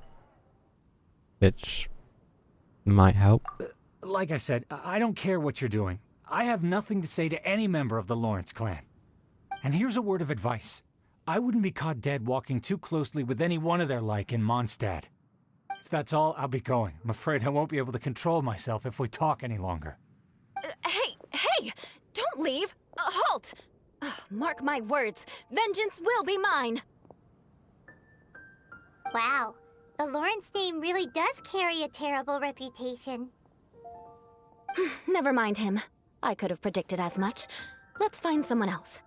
A: Which might help.
E: Like I said, I don't care what you're doing. I have nothing to say to any member of the Lawrence clan. And here's a word of advice. I wouldn't be caught dead walking too closely with any one of their like in Mondstadt. If that's all, I'll be going. I'm afraid I won't be able to control myself if we talk any longer.
H: Hey! Don't leave! Halt! Mark my words, vengeance will be mine!
D: Wow, the Lawrence name really does carry a terrible reputation.
H: Never mind him. I could have predicted as much. Let's find someone else.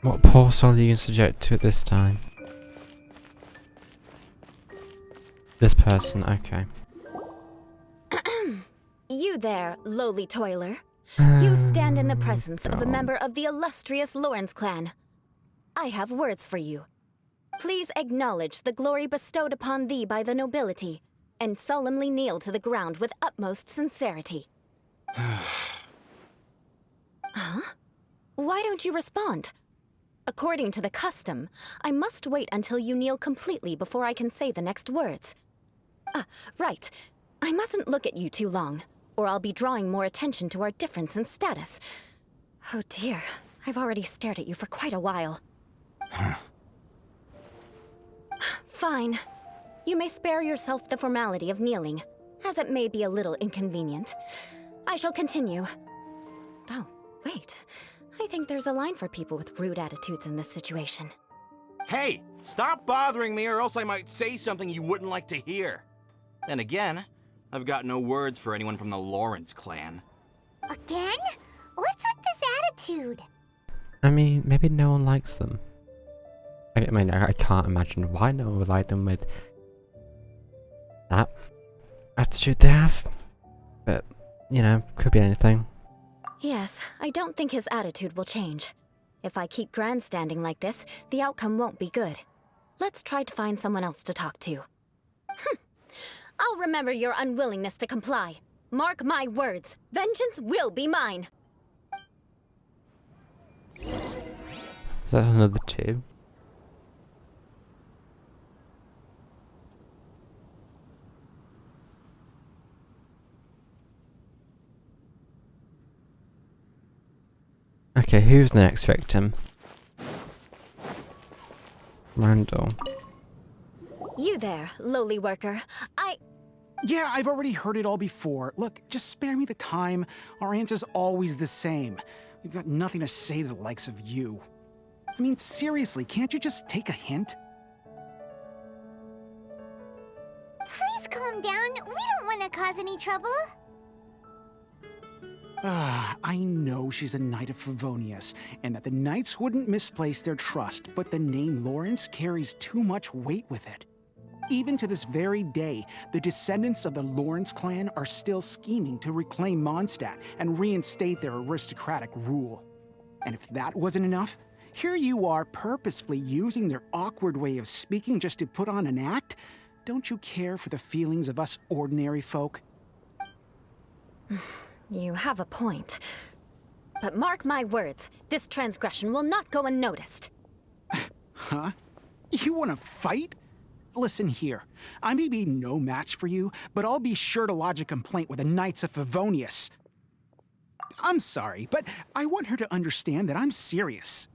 A: What poor soul are you going to subject to it this time? This person, okay.
H: You there, lowly toiler. You stand in the presence of a
A: God.
H: member of the illustrious Lawrence clan. I have words for you. Please acknowledge the glory bestowed upon thee by the nobility, and solemnly kneel to the ground with utmost sincerity. Huh? Why don't you respond? According to the custom, I must wait until you kneel completely before I can say the next words. Right. I mustn't look at you too long, or I'll be drawing more attention to our difference in status. Oh dear, I've already stared at you for quite a while. Fine. You may spare yourself the formality of kneeling, as it may be a little inconvenient. I shall continue. Oh, wait. I think there's a line for people with rude attitudes in this situation.
I: Hey, stop bothering me or else I might say something you wouldn't like to hear. Then again, I've got no words for anyone from the Lawrence clan.
D: Again? What's with this attitude?
A: I mean, maybe no one likes them. I mean, I can't imagine why no one would like them with that attitude they have. But, you know, could be anything.
H: Yes, I don't think his attitude will change. If I keep grandstanding like this, the outcome won't be good. Let's try to find someone else to talk to. I'll remember your unwillingness to comply. Mark my words, vengeance will be mine.
A: Is that another 2? Okay, who's the next victim? Randall.
H: You there, lowly worker.
J: Yeah, I've already heard it all before. Look, just spare me the time. Our answer's always the same. We've got nothing to say to the likes of you. I mean, seriously, can't you just take a hint?
D: Please calm down. We don't want to cause any trouble.
J: I know she's a Knight of Favonius, and that the Knights wouldn't misplace their trust, but the name Lawrence carries too much weight with it. Even to this very day, the descendants of the Lawrence clan are still scheming to reclaim Mondstadt and reinstate their aristocratic rule. And if that wasn't enough, here you are purposefully using their awkward way of speaking just to put on an act? Don't you care for the feelings of us ordinary folk?
H: You have a point. But mark my words, this transgression will not go unnoticed.
J: Huh? You want to fight? Listen here, I may be no match for you, but I'll be sure to lodge a complaint with the Knights of Favonius. I'm sorry, but I want her to understand that I'm serious.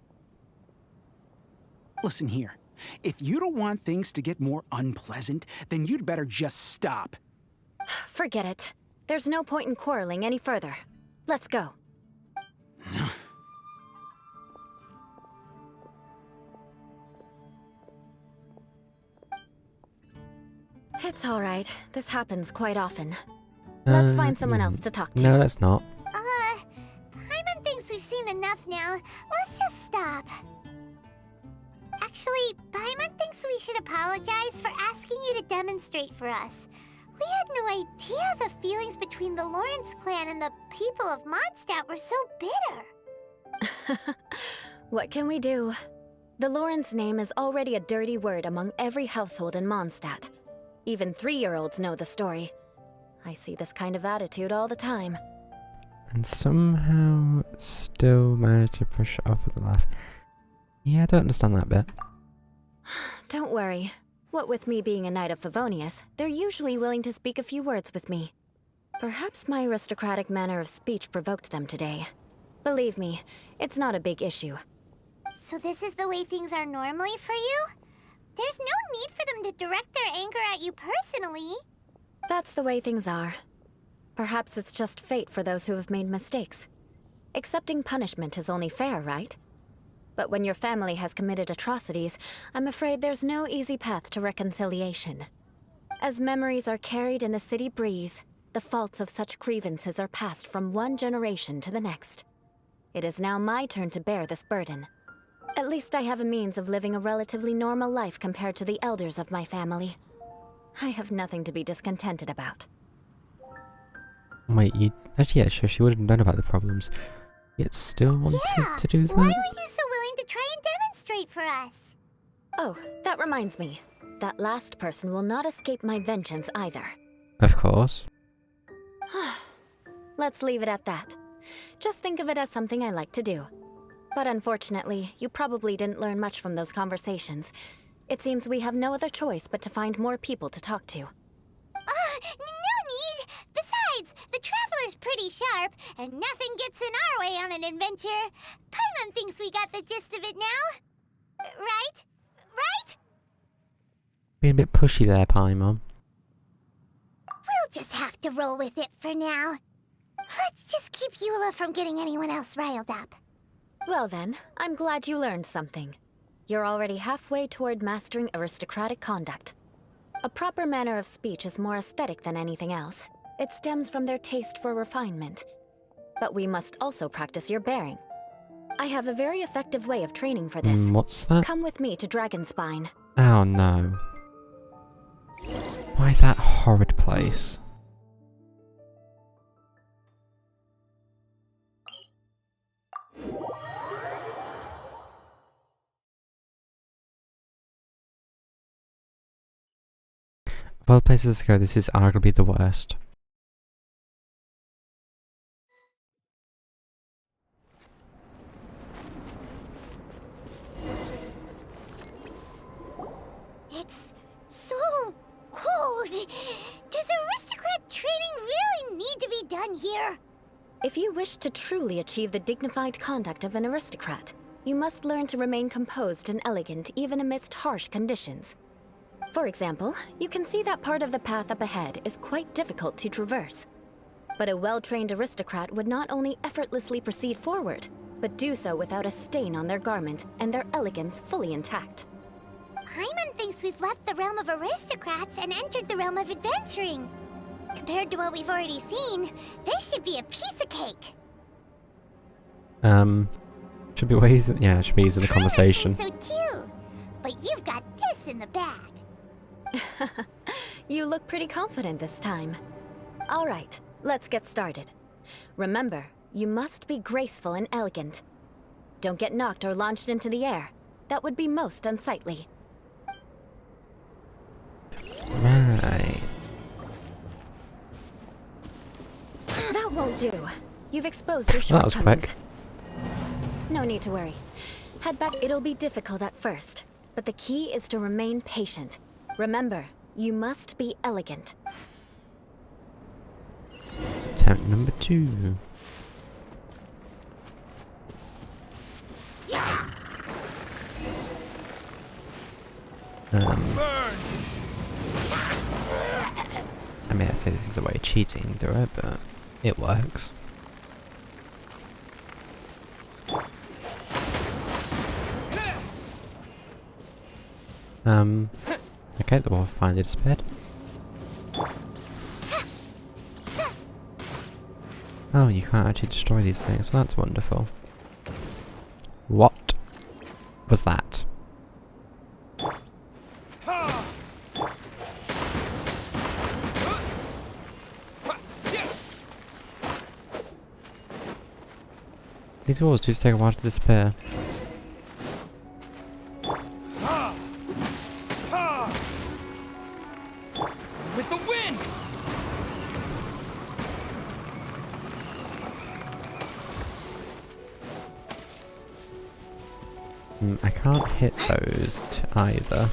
J: Listen here, if you don't want things to get more unpleasant, then you'd better just stop.
H: Forget it. There's no point in quarreling any further. Let's go. It's alright. This happens quite often. Let's find someone else to talk to.
A: No, let's not.
D: Paimon thinks we've seen enough now. Let's just stop. Actually, Paimon thinks we should apologize for asking you to demonstrate for us. We had no idea the feelings between the Lawrence clan and the people of Mondstadt were so bitter.
H: What can we do? The Lawrence name is already a dirty word among every household in Mondstadt. Even 3-year-olds know the story. I see this kind of attitude all the time.
A: And somehow still managed to push it off with a laugh. Yeah, I don't understand that bit.
H: Don't worry. What with me being a Knight of Favonius, they're usually willing to speak a few words with me. Perhaps my aristocratic manner of speech provoked them today. Believe me, it's not a big issue.
D: So this is the way things are normally for you? There's no need for them to direct their anger at you personally.
H: That's the way things are. Perhaps it's just fate for those who have made mistakes. Accepting punishment is only fair, right? But when your family has committed atrocities, I'm afraid there's no easy path to reconciliation. As memories are carried in the city breeze, the faults of such grievances are passed from one generation to the next. It is now my turn to bear this burden. At least I have a means of living a relatively normal life compared to the elders of my family. I have nothing to be discontented about.
A: Wait, you actually, yeah, sure, she would have known about the problems, yet still wanted to do that?
D: Why were you so willing to try and demonstrate for us?
H: Oh, that reminds me. That last person will not escape my vengeance either.
A: Of course.
H: Let's leave it at that. Just think of it as something I like to do. But unfortunately, you probably didn't learn much from those conversations. It seems we have no other choice but to find more people to talk to.
D: No need! Besides, the Traveler's pretty sharp, and nothing gets in our way on an adventure. Paimon thinks we got the gist of it now. Right? Right?
A: Being a bit pushy there, Paimon.
D: We'll just have to roll with it for now. Let's just keep Eula from getting anyone else riled up.
H: Well then, I'm glad you learned something. You're already halfway toward mastering aristocratic conduct. A proper manner of speech is more aesthetic than anything else. It stems from their taste for refinement. But we must also practice your bearing. I have a very effective way of training for this.
A: What's that?
H: Come with me to Dragonspine.
A: Oh no. Why that horrid place? Of all places to go, this is arguably the worst.
D: It's so cold. Does aristocrat training really need to be done here?
H: If you wish to truly achieve the dignified conduct of an aristocrat, you must learn to remain composed and elegant even amidst harsh conditions. For example, you can see that part of the path up ahead is quite difficult to traverse. But a well-trained aristocrat would not only effortlessly proceed forward, but do so without a stain on their garment and their elegance fully intact.
D: Paimon thinks we've left the realm of aristocrats and entered the realm of adventuring. Compared to what we've already seen, this should be a piece of cake.
A: Should be ways. Yeah, it should be easy the conversation.
D: I think so too. But you've got this in the bag.
H: You look pretty confident this time. All right, let's get started. Remember, you must be graceful and elegant. Don't get knocked or launched into the air. That would be most unsightly.
A: Right.
H: That won't do. You've exposed your
A: That was
H: shortcomings.
A: quick.
H: No need to worry. Head back. It'll be difficult at first, but the key is to remain patient. Remember, you must be elegant.
A: Attempt number 2. I mean, I'd say this is a way of cheating through it, but it works. Okay, the wolf finally disappeared. Oh, you can't actually destroy these things, well that's wonderful. What was that? These walls do take a while to disappear.
F: With the wind!
A: I can't hit those either.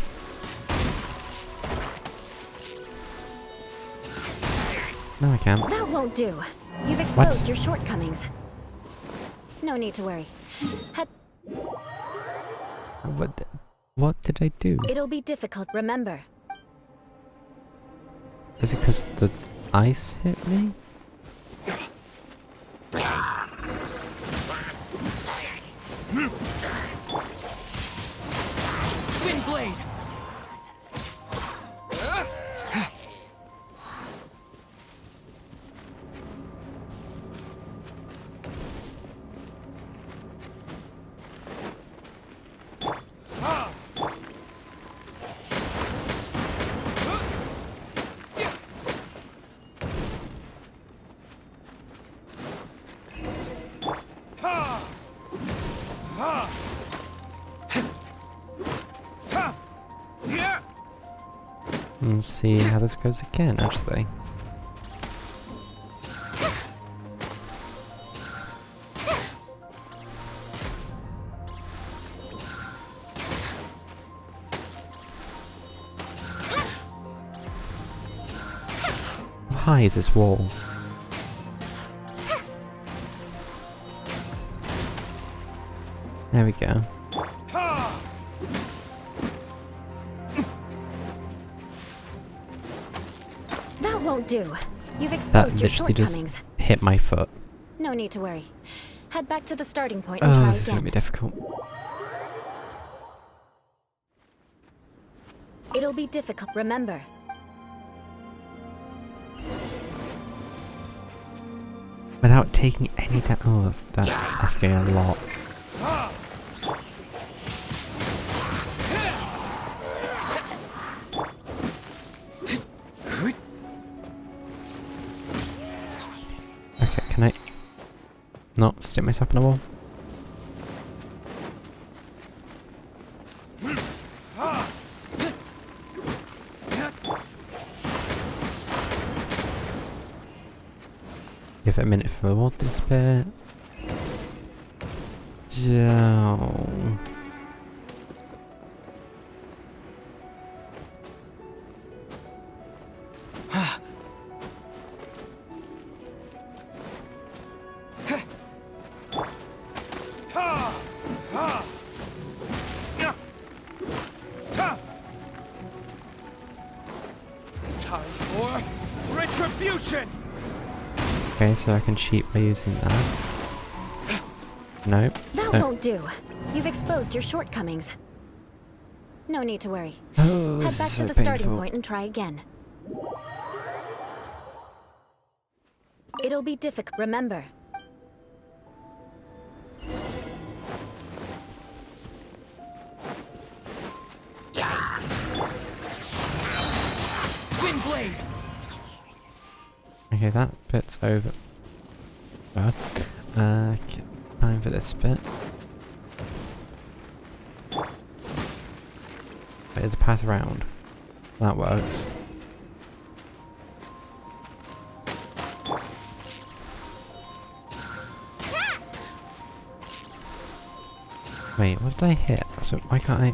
A: No, I can't.
H: That won't do. You've exposed your shortcomings. No need to worry.
A: What did I do?
H: It'll be difficult. Remember.
A: Is it because the ice hit me?
F: Wind blade!
A: Let's see how this goes again, actually. How high is this wall? There we go.
H: won't do. You've
A: That
H: exposed your
A: literally just
H: shortcomings.
A: hit my foot.
H: No need to worry. Head back to the starting point and
A: Oh,
H: try
A: this is gonna be
H: again.
A: difficult.
H: It'll be difficult, remember.
A: Without taking any damage. Oh, that's asking a lot. Okay, can I not stick myself in a wall? Give it a minute for the water to disappear. Down.
F: Time for retribution!
A: Okay, so I can cheat by using that. Nope.
H: That
A: No.
H: won't do. You've exposed your shortcomings. No need to worry.
A: Oh,
H: Head
A: this
H: back
A: is
H: to
A: so
H: the starting
A: painful.
H: point and try again. It'll be difficult, remember.
F: Wind blade!
A: Okay, that bit's over. Okay, time for this bit. There's a path around. That works. Wait, what did I hit? So why can't I?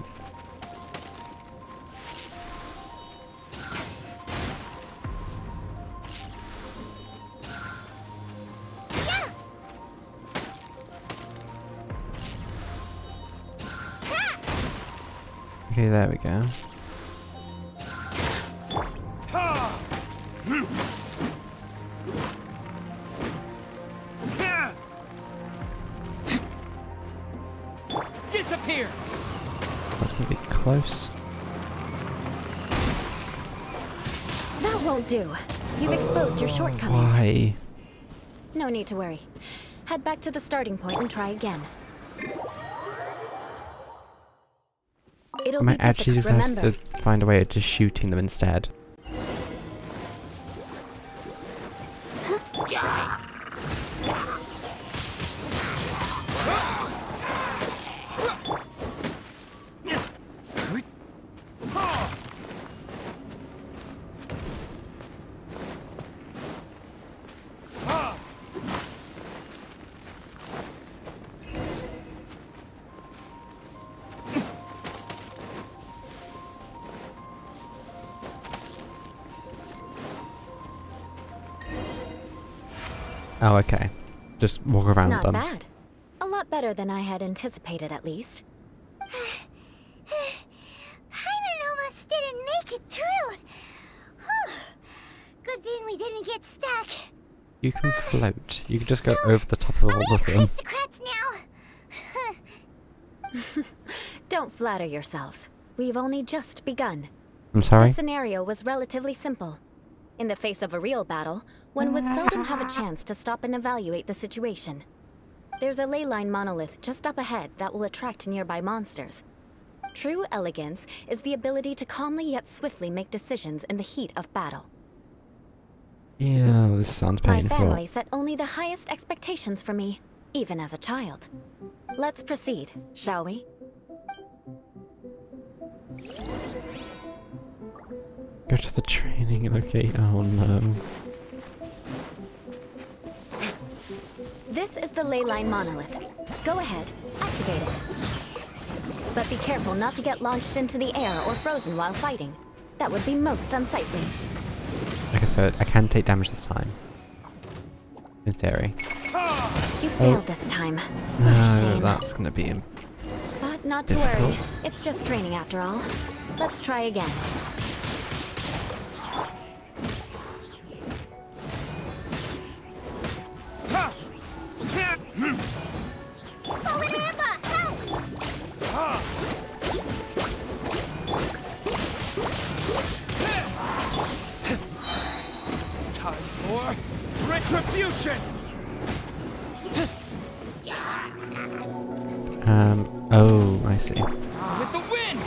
A: Okay, there we go.
F: Disappear!
A: That's gonna be close.
H: That won't do. You've exposed your shortcomings.
A: Why?
H: No need to worry. Head back to the starting point and try again. It'll
A: I might
H: be
A: actually
H: difficult,
A: just have
H: remember.
A: to find a way of just shooting them instead. Oh, okay. Just walk around
H: Not
A: them.
H: bad. A lot better than I had anticipated, at least.
D: Paimon almost didn't make it through. Whew. Good thing we didn't get stuck.
A: You can float. You can just go over the top of all of them.
D: Aristocrats now.
H: Don't flatter yourselves. We've only just begun.
A: I'm
H: The
A: sorry?
H: scenario was relatively simple. In the face of a real battle, one would seldom have a chance to stop and evaluate the situation. There's a ley line monolith just up ahead that will attract nearby monsters. True elegance is the ability to calmly yet swiftly make decisions in the heat of battle.
A: Yeah, this sounds
H: My
A: painful.
H: family set only the highest expectations for me, even as a child. Let's proceed, shall we?
A: Go to the training locate. Oh no.
H: This is the ley line monolith. Go ahead, activate it. But be careful not to get launched into the air or frozen while fighting. That would be most unsightly.
A: Okay, so I can take damage this time. In theory.
H: You failed this time. What a
A: No,
H: shame.
A: that's gonna be
H: But not to
A: difficult.
H: worry. It's just training after all. Let's try again.
F: time for retribution!
A: Oh, I see.
F: With the wind!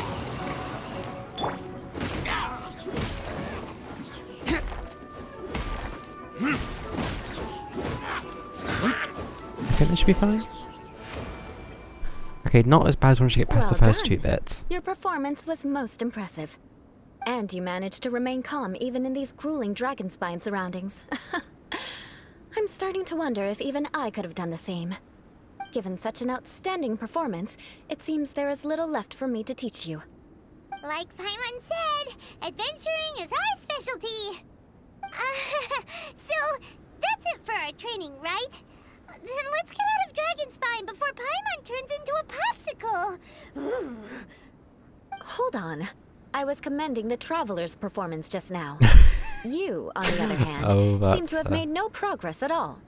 A: I think this should be fine. Okay, not as bad as once you get past
H: Well
A: the first
H: done.
A: 2 bits.
H: Your performance was most impressive. And you managed to remain calm even in these grueling dragonspine surroundings. I'm starting to wonder if even I could have done the same. Given such an outstanding performance, it seems there is little left for me to teach you.
D: Like Paimon said, adventuring is our specialty. So, that's it for our training, right? Then let's get out of Dragonspine before Paimon turns into a popsicle.
H: Hold on. I was commending the Traveler's performance just now. You, on the other hand,
A: Oh,
H: seem to have made no progress at all.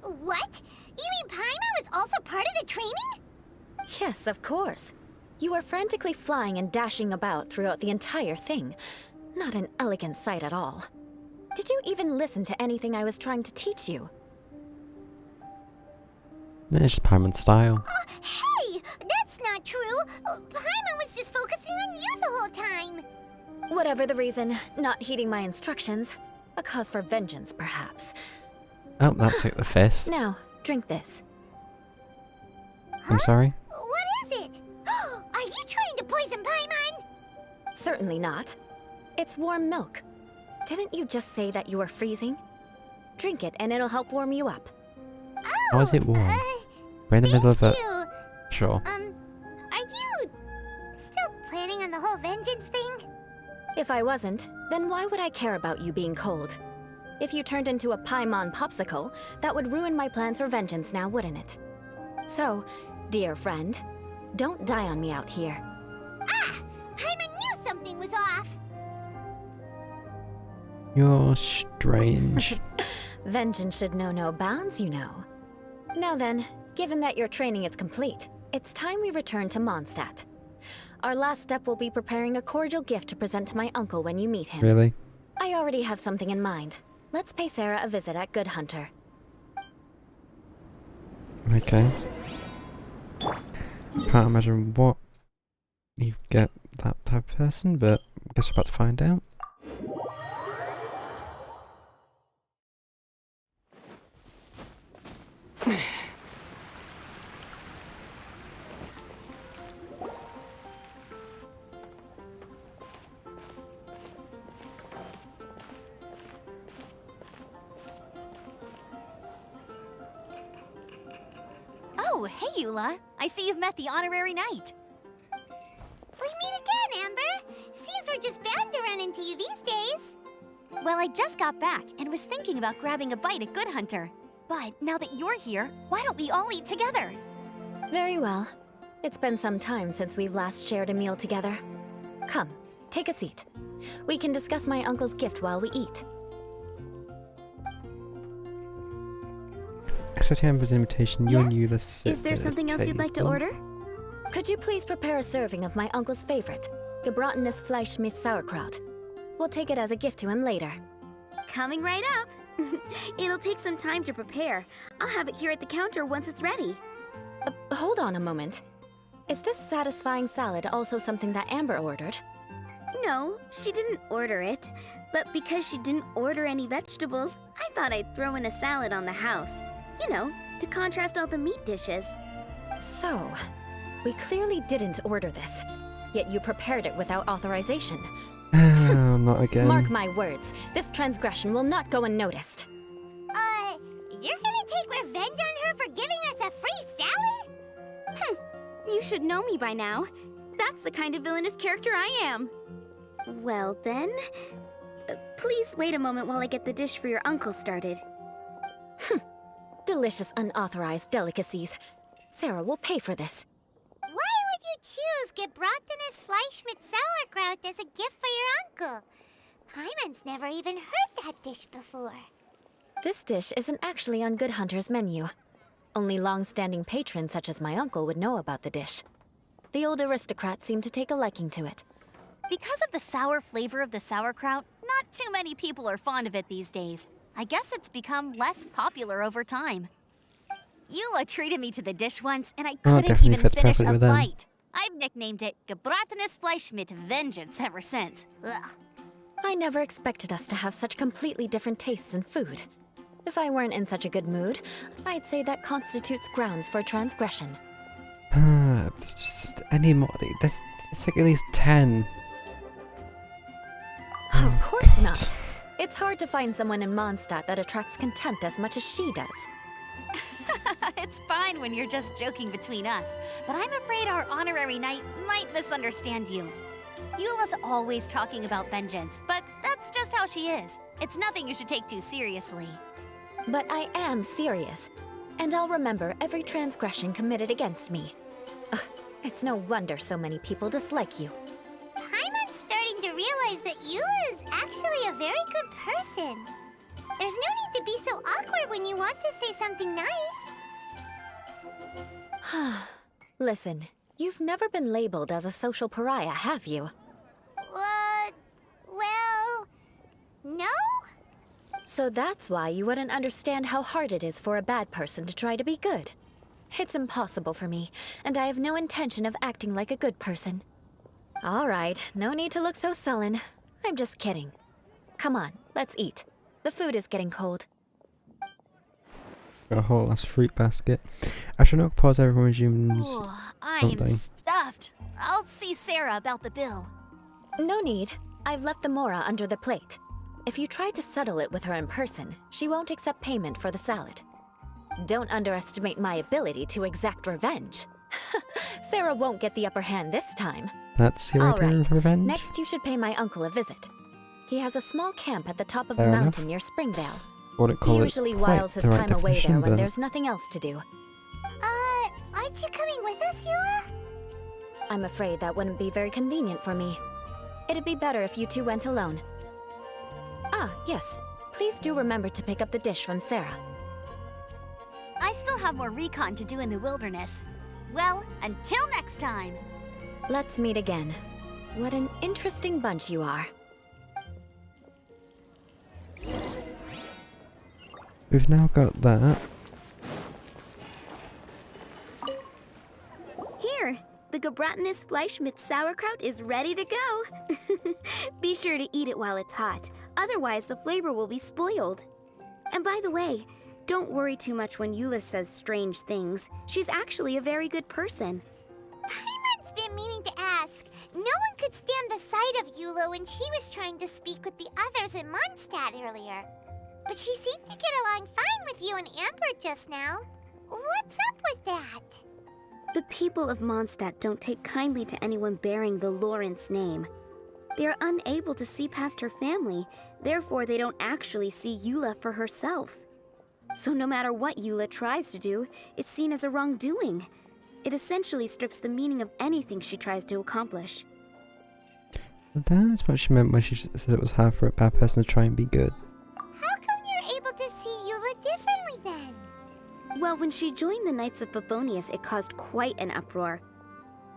D: What? You mean Paimon was also part of the training?
H: Yes, of course. You were frantically flying and dashing about throughout the entire thing. Not an elegant sight at all. Did you even listen to anything I was trying to teach you?
A: It's just Paimon's style.
D: Hey! That's not true! Paimon was just focusing on you the whole time!
H: Whatever the reason, not heeding my instructions. A cause for vengeance, perhaps.
A: Oh, that's like the fist.
H: Now, drink this.
A: I'm sorry?
D: What is it? Are you trying to poison Paimon?
H: Certainly not. It's warm milk. Didn't you just say that you were freezing? Drink it and it'll help warm you up.
A: How is it warm? We're in the middle of a...
D: You.
A: Sure.
D: Are you still planning on the whole vengeance thing?
H: If I wasn't, then why would I care about you being cold? If you turned into a Paimon popsicle, that would ruin my plans for vengeance now, wouldn't it? So, dear friend, don't die on me out here.
D: Ah! Paimon knew something was off!
A: You're strange.
H: Vengeance should know no bounds, you know. Now then, given that your training is complete, it's time we return to Mondstadt. Our last step will be preparing a cordial gift to present to my uncle when you meet him.
A: Really?
H: I already have something in mind. Let's pay Sarah a visit at Good Hunter.
A: Okay. Can't imagine what you get that type of person, but I guess we're about to find out.
B: Oh, hey, Eula. I see you've met the honorary knight.
D: We meet again, Amber! Seems we're just bound to run into you these days.
B: Well, I just got back and was thinking about grabbing a bite at Good Hunter. But now that you're here, why don't we all eat together?
H: Very well. It's been some time since we've last shared a meal together. Come, take a seat. We can discuss my uncle's gift while we eat.
A: Accepting Amber's invitation, you and Eula sit
B: Is there
A: at a
B: something else you'd like to
A: table.
B: order?
H: Could you please prepare a serving of my uncle's favorite, gebratenes Fleisch mit Sauerkraut? We'll take it as a gift to him later.
B: Coming right up. It'll take some time to prepare. I'll have it here at the counter once it's ready.
H: Hold on a moment. Is this satisfying salad also something that Amber ordered?
B: No, she didn't order it. But because she didn't order any vegetables, I thought I'd throw in a salad on the house. You know, to contrast all the meat dishes.
H: So, we clearly didn't order this, yet you prepared it without authorization.
A: Oh, not again.
H: Mark my words, this transgression will not go unnoticed.
D: You're gonna take revenge on her for giving us a free salad?
B: You should know me by now. That's the kind of villainous character I am. Well then, please wait a moment while I get the dish for your uncle started.
H: Delicious unauthorized delicacies. Sarah will pay for this.
D: Why would you choose gebratenes Fleisch mit Sauerkraut as a gift for your uncle? Paimon's never even heard that dish before.
H: This dish isn't actually on Good Hunter's menu. Only long-standing patrons such as my uncle would know about the dish. The old aristocrat seemed to take a liking to it.
B: Because of the sour flavor of the sauerkraut, not too many people are fond of it these days. I guess it's become less popular over time. Eula treated me to the dish once, and I couldn't
A: definitely
B: even
A: fits
B: finish
A: perfectly
B: a
A: with them.
B: bite. I've nicknamed it Gebratenes Fleisch mit Vengeance ever since. Ugh.
H: I never expected us to have such completely different tastes in food. If I weren't in such a good mood, I'd say that constitutes grounds for transgression.
A: I need more. There's like at least 10.
H: Of course not. It's hard to find someone in Mondstadt that attracts contempt as much as she does.
B: It's fine when you're just joking between us, but I'm afraid our honorary knight might misunderstand you. Eula's always talking about vengeance, but that's just how she is. It's nothing you should take too seriously.
H: But I am serious, and I'll remember every transgression committed against me. Ugh, it's no wonder so many people dislike you.
D: Paimon's starting to realize that Eula is actually a very good person. There's no need to be so awkward when you want to say something nice.
H: Listen, you've never been labeled as a social pariah, have you?
D: Well, no?
H: So that's why you wouldn't understand how hard it is for a bad person to try to be good. It's impossible for me, and I have no intention of acting like a good person. All right, no need to look so sullen. I'm just kidding. Come on, let's eat. The food is getting cold.
A: Got a whole last fruit basket. After no pause, everyone resumes.
B: Ooh, I'm stuffed. I'll see Sarah about the bill.
H: No need. I've left the mora under the plate. If you try to settle it with her in person, she won't accept payment for the salad. Don't underestimate my ability to exact revenge. Sarah won't get the upper hand this time.
A: That's your idea of revenge?
H: Next you should pay my uncle a visit. He has a small camp at the top of
A: Fair
H: the
A: enough.
H: mountain near Springvale.
A: Wouldn't
H: He
A: call it
H: usually
A: quite
H: whiles his
A: the right
H: time away there
A: definition,
H: when
A: but
H: there's nothing else to do.
D: Aren't you coming with us, Eula?
H: I'm afraid that wouldn't be very convenient for me. It'd be better if you two went alone. Ah, yes. Please do remember to pick up the dish from Sarah.
B: I still have more recon to do in the wilderness. Well, until next time.
H: Let's meet again. What an interesting bunch you are.
A: We've now got that.
K: Here, the Gebratenes Fleisch mit sauerkraut is ready to go. Be sure to eat it while it's hot, otherwise the flavor will be spoiled. And by the way, don't worry too much when Eula says strange things. She's actually a very good person.
D: Paimon's been meaning to ask. No one could stand the sight of Eula when she was trying to speak with the others in Mondstadt earlier. But she seemed to get along fine with you and Amber just now. What's up with that?
K: The people of Mondstadt don't take kindly to anyone bearing the Lawrence name. They are unable to see past her family, therefore they don't actually see Eula for herself. So no matter what Eula tries to do, it's seen as a wrongdoing. It essentially strips the meaning of anything she tries to accomplish.
A: That's what she meant when she said it was hard for a bad person to try and be good.
D: How come you're able to see Eula differently then?
K: Well, when she joined the Knights of Favonius, it caused quite an uproar.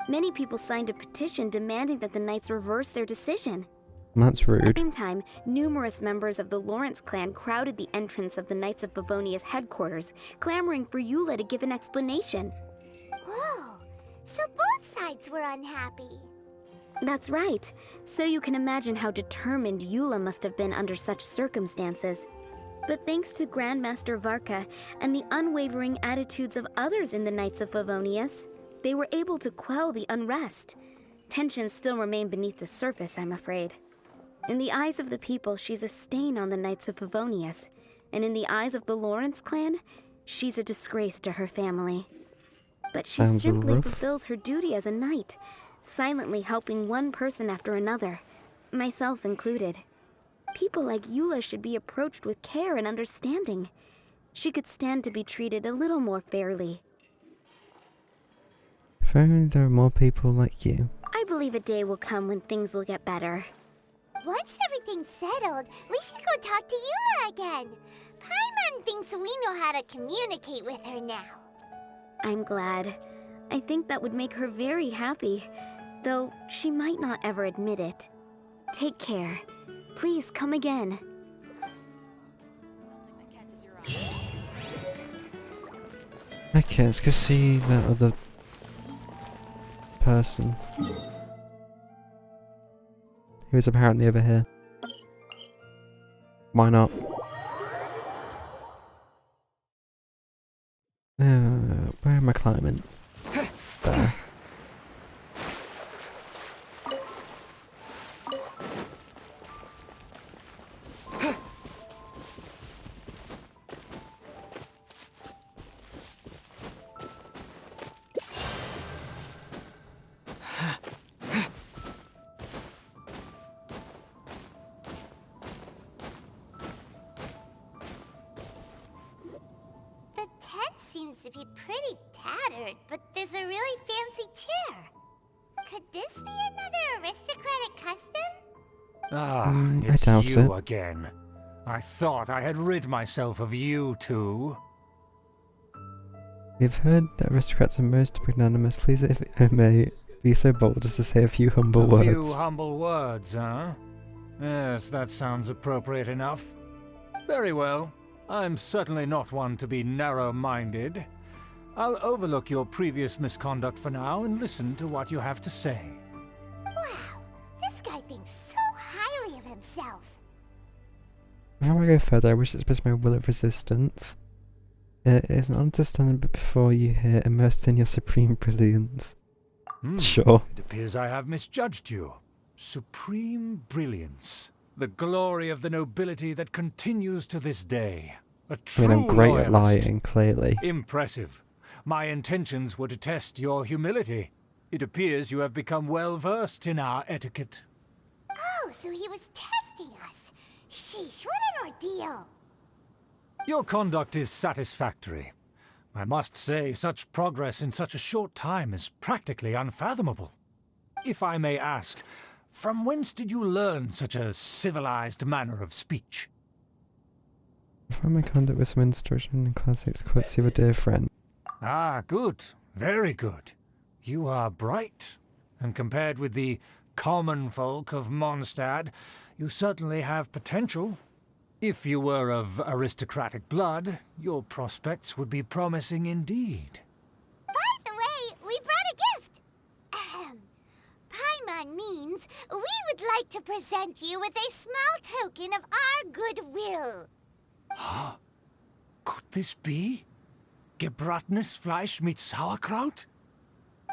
K: Many people signed a petition demanding that the Knights reverse their decision.
A: That's
K: At the
A: rude.
K: same time, numerous members of the Lawrence clan crowded the entrance of the Knights of Favonius headquarters, clamoring for Eula to give an explanation.
D: Whoa, so both sides were unhappy.
K: That's right. So you can imagine how determined Eula must have been under such circumstances. But thanks to Grandmaster Varka and the unwavering attitudes of others in the Knights of Favonius, they were able to quell the unrest. Tensions still remain beneath the surface, I'm afraid. In the eyes of the people, she's a stain on the Knights of Favonius, and in the eyes of the Lawrence clan, she's a disgrace to her family. But she
A: Sounds
K: simply
A: rough.
K: fulfills her duty as a knight, silently helping one person after another, myself included. People like Eula should be approached with care and understanding. She could stand to be treated a little more fairly.
A: If only there are more people like you.
K: I believe a day will come when things will get better.
D: Once everything's settled, we should go talk to Eula again. Paimon thinks we know how to communicate with her now.
K: I'm glad. I think that would make her very happy, though she might not ever admit it. Take care. Please come again.
A: Okay, let's go see the other person. Who's apparently over here. Why not? Where am I climbing? There.
D: The tent seems to be pretty tattered, but there's a really fancy chair. Could this be another aristocratic custom?
E: Ah,
A: I
E: it's
A: doubt
E: you
A: it.
E: again. I thought I had rid myself of you two.
A: We've heard that aristocrats are most magnanimous. Please, if I may, be so bold as to say a few humble
E: A few
A: words.
E: humble words, huh? Yes, that sounds appropriate enough. Very well. I'm certainly not one to be narrow-minded. I'll overlook your previous misconduct for now and listen to what you have to say.
D: Wow, this guy thinks so highly of himself.
A: Before I go further, I wish to express my will of resistance. It is an honor to stand before you here, immersed in your supreme brilliance. Sure.
E: It appears I have misjudged you. Supreme brilliance. The glory of the nobility that continues to this day. A
A: I
E: true
A: mean, I'm great at
E: loyalist.
A: lying, clearly.
E: Impressive. My intentions were to test your humility. It appears you have become well versed in our etiquette.
D: Oh, so he was testing us. Sheesh, what an ordeal.
E: Your conduct is satisfactory. I must say, such progress in such a short time is practically unfathomable. If I may ask, from whence did you learn such a civilized manner of speech?
A: From my conduct with some instruction in classics, courtesy of a dear friend.
E: Ah, good. Very good. You are bright, and compared with the common folk of Mondstadt, you certainly have potential. If you were of aristocratic blood, your prospects would be promising indeed.
D: By the way, we brought a gift. Ahem. Paimon means we would like to present you with a small token of our goodwill.
E: Huh? Could this be? Gebratenes Fleisch mit Sauerkraut?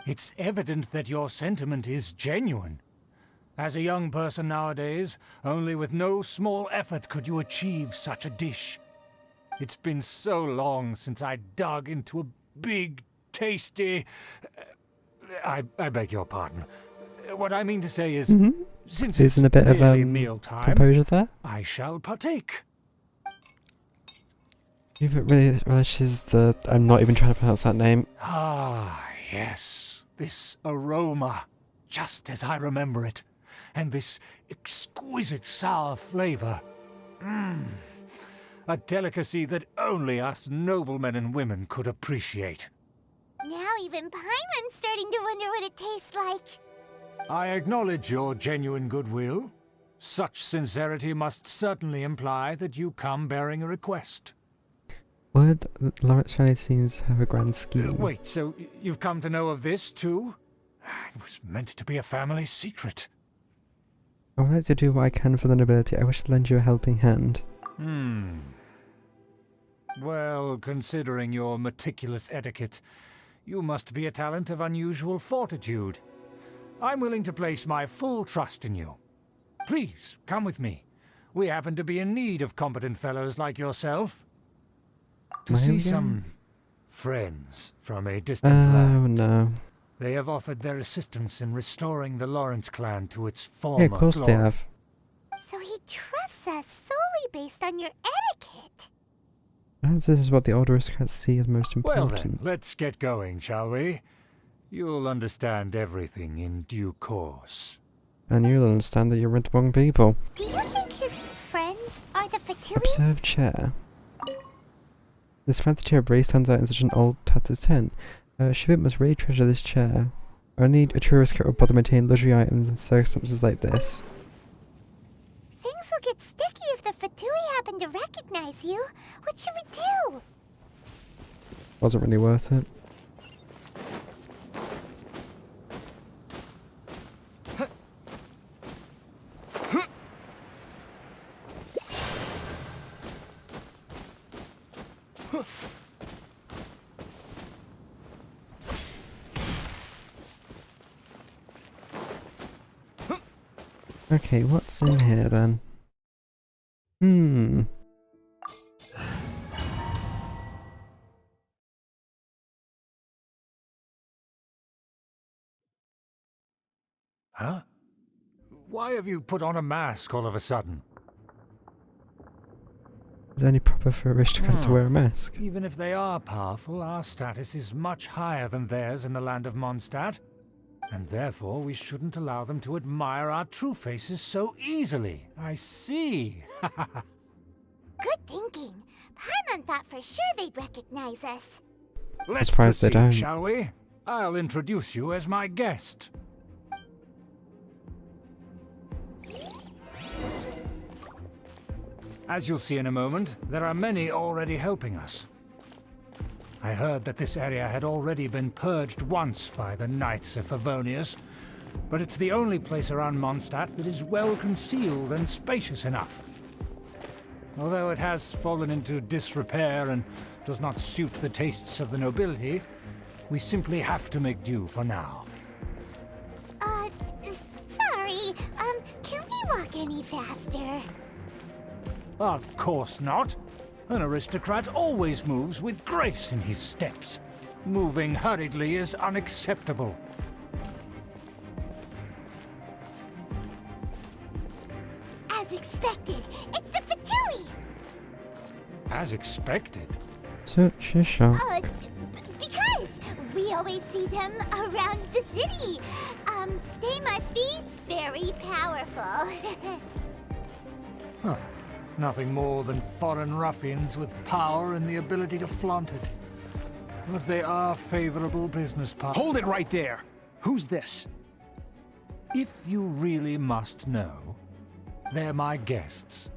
E: It's evident that your sentiment is genuine. As a young person nowadays, only with no small effort could you achieve such a dish. It's been so long since I dug into a big, tasty... I beg your pardon. What I mean to say is, since it's
A: Isn't a bit of
E: nearly mealtime,
A: composure there?
E: I shall partake.
A: If it really relishes the... I'm not even trying to pronounce that name.
E: Ah, yes. This aroma, just as I remember it. And this exquisite sour flavor. A delicacy that only us noblemen and women could appreciate.
D: Now even Paimon's starting to wonder what it tastes like.
E: I acknowledge your genuine goodwill. Such sincerity must certainly imply that you come bearing a request.
A: Word that Lawrence family seems to have a grand scheme.
E: Wait, so you've come to know of this too? It was meant to be a family secret.
A: I would like to do what I can for the nobility. I wish to lend you a helping hand.
E: Well, considering your meticulous etiquette, you must be a talent of unusual fortitude. I'm willing to place my full trust in you. Please, come with me. We happen to be in need of competent fellows like yourself. To see some friends from a distant land.
A: Oh no.
E: They have offered their assistance in restoring the Lawrence clan to its former
A: Yeah, of course
E: glory.
A: they have.
D: So he trusts us solely based on your etiquette.
A: Perhaps this is what the older aristocrats see as most
E: Well
A: important.
E: then, let's get going, shall we? You'll understand everything in due course.
A: And you'll understand that you're with the wrong people.
D: Do you think his friends are the Fatui?
A: Observe chair. This fancy chair really stands out in such an old, tattered tent. Shivit must really treasure this chair. Only a true aristocrat would bother maintaining luxury items in circumstances like this.
D: Things will get sticky if the Fatui happen to recognize you. What should we do?
A: Wasn't really worth it. Okay, what's in here then?
E: Huh? Why have you put on a mask all of a sudden?
A: Is it only proper for aristocrats to wear a mask?
E: Even if they are powerful, our status is much higher than theirs in the land of Mondstadt. And therefore, we shouldn't allow them to admire our true faces so easily. I see.
D: Good thinking. Paimon thought for sure they'd recognize us.
E: Let's
A: surprised they
E: proceed,
A: don't.
E: shall we? I'll introduce you as my guest. As you'll see in a moment, there are many already helping us. I heard that this area had already been purged once by the Knights of Favonius, but it's the only place around Mondstadt that is well concealed and spacious enough. Although it has fallen into disrepair and does not suit the tastes of the nobility, we simply have to make do for now.
D: Sorry, can we walk any faster?
E: Of course not. An aristocrat always moves with grace in his steps. Moving hurriedly is unacceptable.
D: As expected, it's the Fatui!
E: As expected.
A: Such a shock.
D: Because we always see them around the city. They must be very powerful.
E: Huh. Nothing more than foreign ruffians with power and the ability to flaunt it. But they are favorable business partners.
J: Hold it right there! Who's this?
E: If you really must know, they're my guests.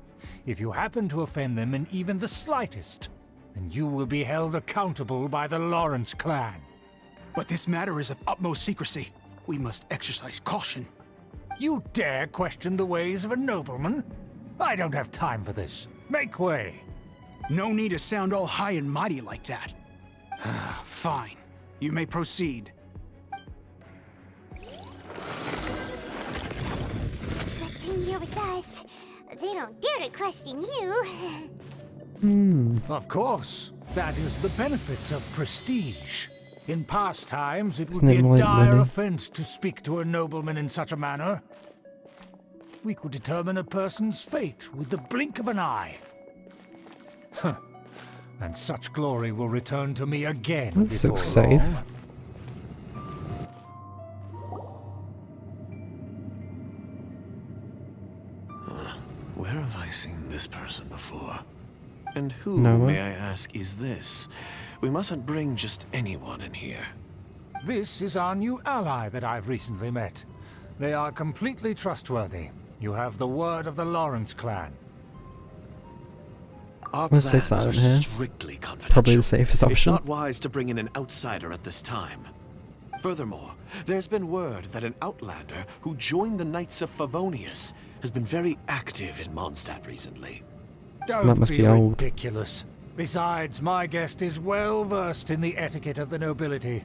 E: If you happen to offend them in even the slightest, then you will be held accountable by the Lawrence clan.
J: But this matter is of utmost secrecy. We must exercise caution.
E: You dare question the ways of a nobleman? I don't have time for this. Make way.
J: No need to sound all high and mighty like that. Fine. You may proceed.
D: Good thing you're with us. They don't dare to question you.
E: Of course. That is the benefit of prestige. In past times, it would
A: Isn't
E: be
A: it
E: a
A: more like
E: dire
A: money?
E: offense to speak to a nobleman in such a manner. We could determine a person's fate with the blink of an eye. Huh. And such glory will return to me again
A: This
E: before
A: looks safe.
E: long.
C: Where have I seen this person before? And who,
A: No one?
C: may I ask, is this? We mustn't bring just anyone in here.
E: This is our new ally that I've recently met. They are completely trustworthy. You have the word of the Lawrence clan.
C: Our
A: We'll stay
C: plans are
A: silent here.
C: strictly confidential.
A: Probably the safest
C: It's
A: option.
C: not wise to bring in an outsider at this time. Furthermore, there's been word that an outlander who joined the Knights of Favonius has been very active in Mondstadt recently.
E: Don't
A: That must be old.
E: ridiculous. Besides, my guest is well versed in the etiquette of the nobility.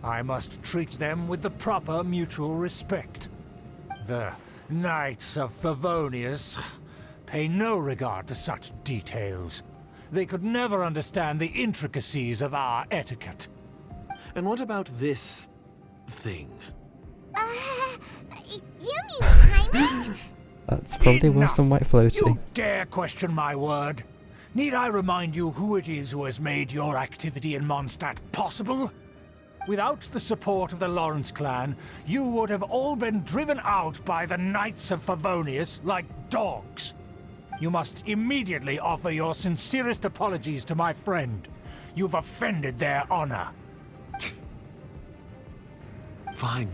E: I must treat them with the proper mutual respect. The Knights of Favonius pay no regard to such details. They could never understand the intricacies of our etiquette.
C: And what about this thing?
D: You mean Paimon?
A: That's probably worse than
E: Enough.
A: White Floaty.
E: You dare question my word? Need I remind you who it is who has made your activity in Mondstadt possible? Without the support of the Lawrence clan, you would have all been driven out by the Knights of Favonius like dogs. You must immediately offer your sincerest apologies to my friend. You've offended their honor.
C: Fine.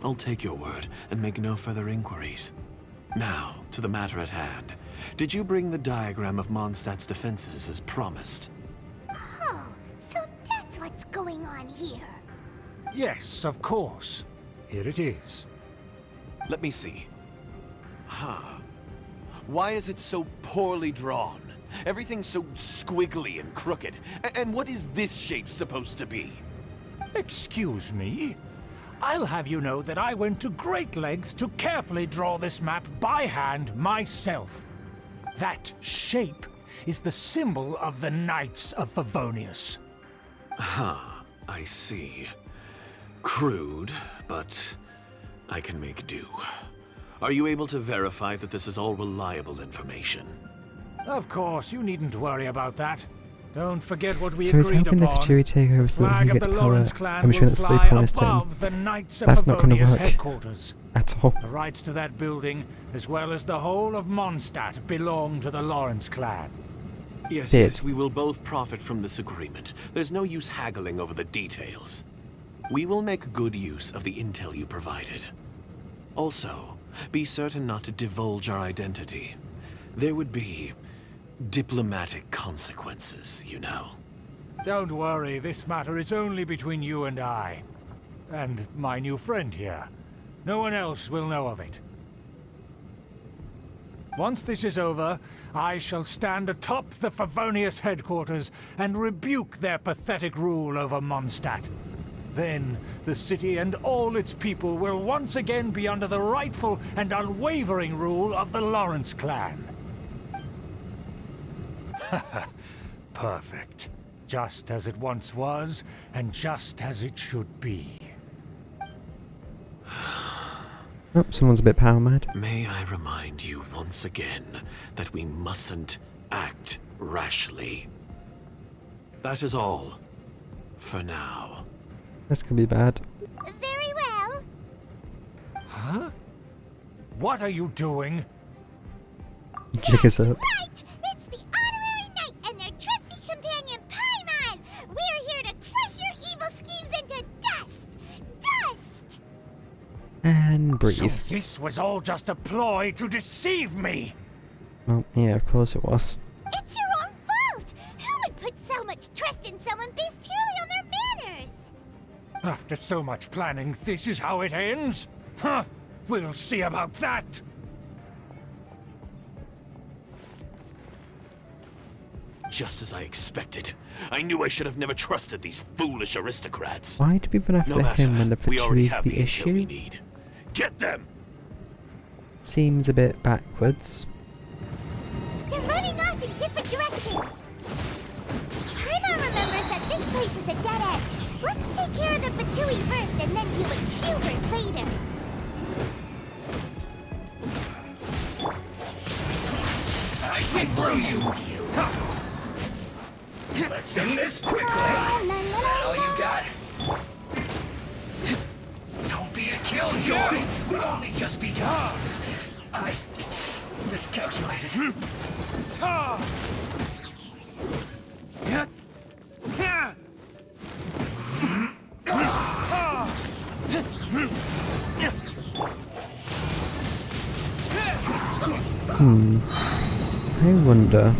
C: I'll take your word and make no further inquiries. Now, to the matter at hand. Did you bring the diagram of Mondstadt's defenses as promised?
D: Oh, so that's what's going on here.
E: Yes, of course. Here it is.
C: Let me see. Why is it so poorly drawn? Everything's so squiggly and crooked. And what is this shape supposed to be?
E: Excuse me? I'll have you know that I went to great lengths to carefully draw this map by hand myself. That shape is the symbol of the Knights of Favonius.
C: I see. Crude, but I can make do. Are you able to verify that this is all reliable information?
E: Of course, you needn't worry about that. Don't forget what we
A: So he's
E: agreed
A: helping the
E: upon.
A: Fatui take over so that he
E: Flag
A: can
E: of
A: get
E: the
A: power.
E: Lawrence clan
A: I'm sure
E: will
A: that's what they
E: fly
A: promised him.
E: above the Knights of
A: That's not going to
E: Favonius
A: work
E: headquarters.
A: at all.
E: The rights to that building, as well as the whole of Mondstadt, belong to the Lawrence clan.
C: Yes, we will both profit from this agreement. There's no use haggling over the details. We will make good use of the intel you provided. Also, be certain not to divulge our identity. There would be diplomatic consequences, you know.
E: Don't worry, this matter is only between you and I. And my new friend here. No one else will know of it. Once this is over, I shall stand atop the Favonius headquarters and rebuke their pathetic rule over Mondstadt. Then, the city and all its people will once again be under the rightful and unwavering rule of the Lawrence clan. Perfect. Just as it once was, and just as it should be.
A: Oh, someone's a bit power mad.
C: May I remind you once again that we mustn't act rashly. That is all. For now.
A: This could be bad.
D: Very well.
E: Huh? What are you doing?
A: Check us up.
D: Right! It's the Honorary Knight and their trusty companion, Paimon! We're here to crush your evil schemes into dust! Dust!
A: And breathe.
E: So this was all just a ploy to deceive me!
A: Oh, yeah, of course it was.
D: It's your own fault! Who would put so much trust in someone based purely on their manners?
E: After so much planning, this is how it ends? Huh! We'll see about that!
C: Just as I expected. I knew I should have never trusted these foolish aristocrats.
A: Why do people have
C: No
A: to
C: matter,
A: him when the
C: we already
A: Fatui is
C: have
A: the
C: the intel we
A: issue?
C: need. Get them!
A: Seems a bit backwards.
D: They're running off in different directions. Paimon remembers that this place is a dead end. Let's take care of the Fatui first and then deal with Schubert later.
F: I see through you! Let's end this quickly! That all you got? Don't be a killjoy! We've only just begun! I miscalculated.
A: I wonder.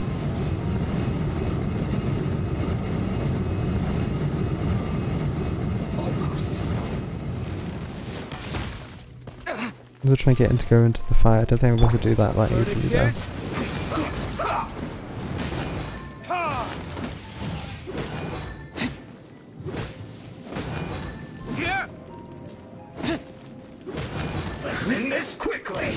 A: I'm gonna try and get him to go into the fire. I don't think I'm going to do that easily though.
F: Let's end this quickly!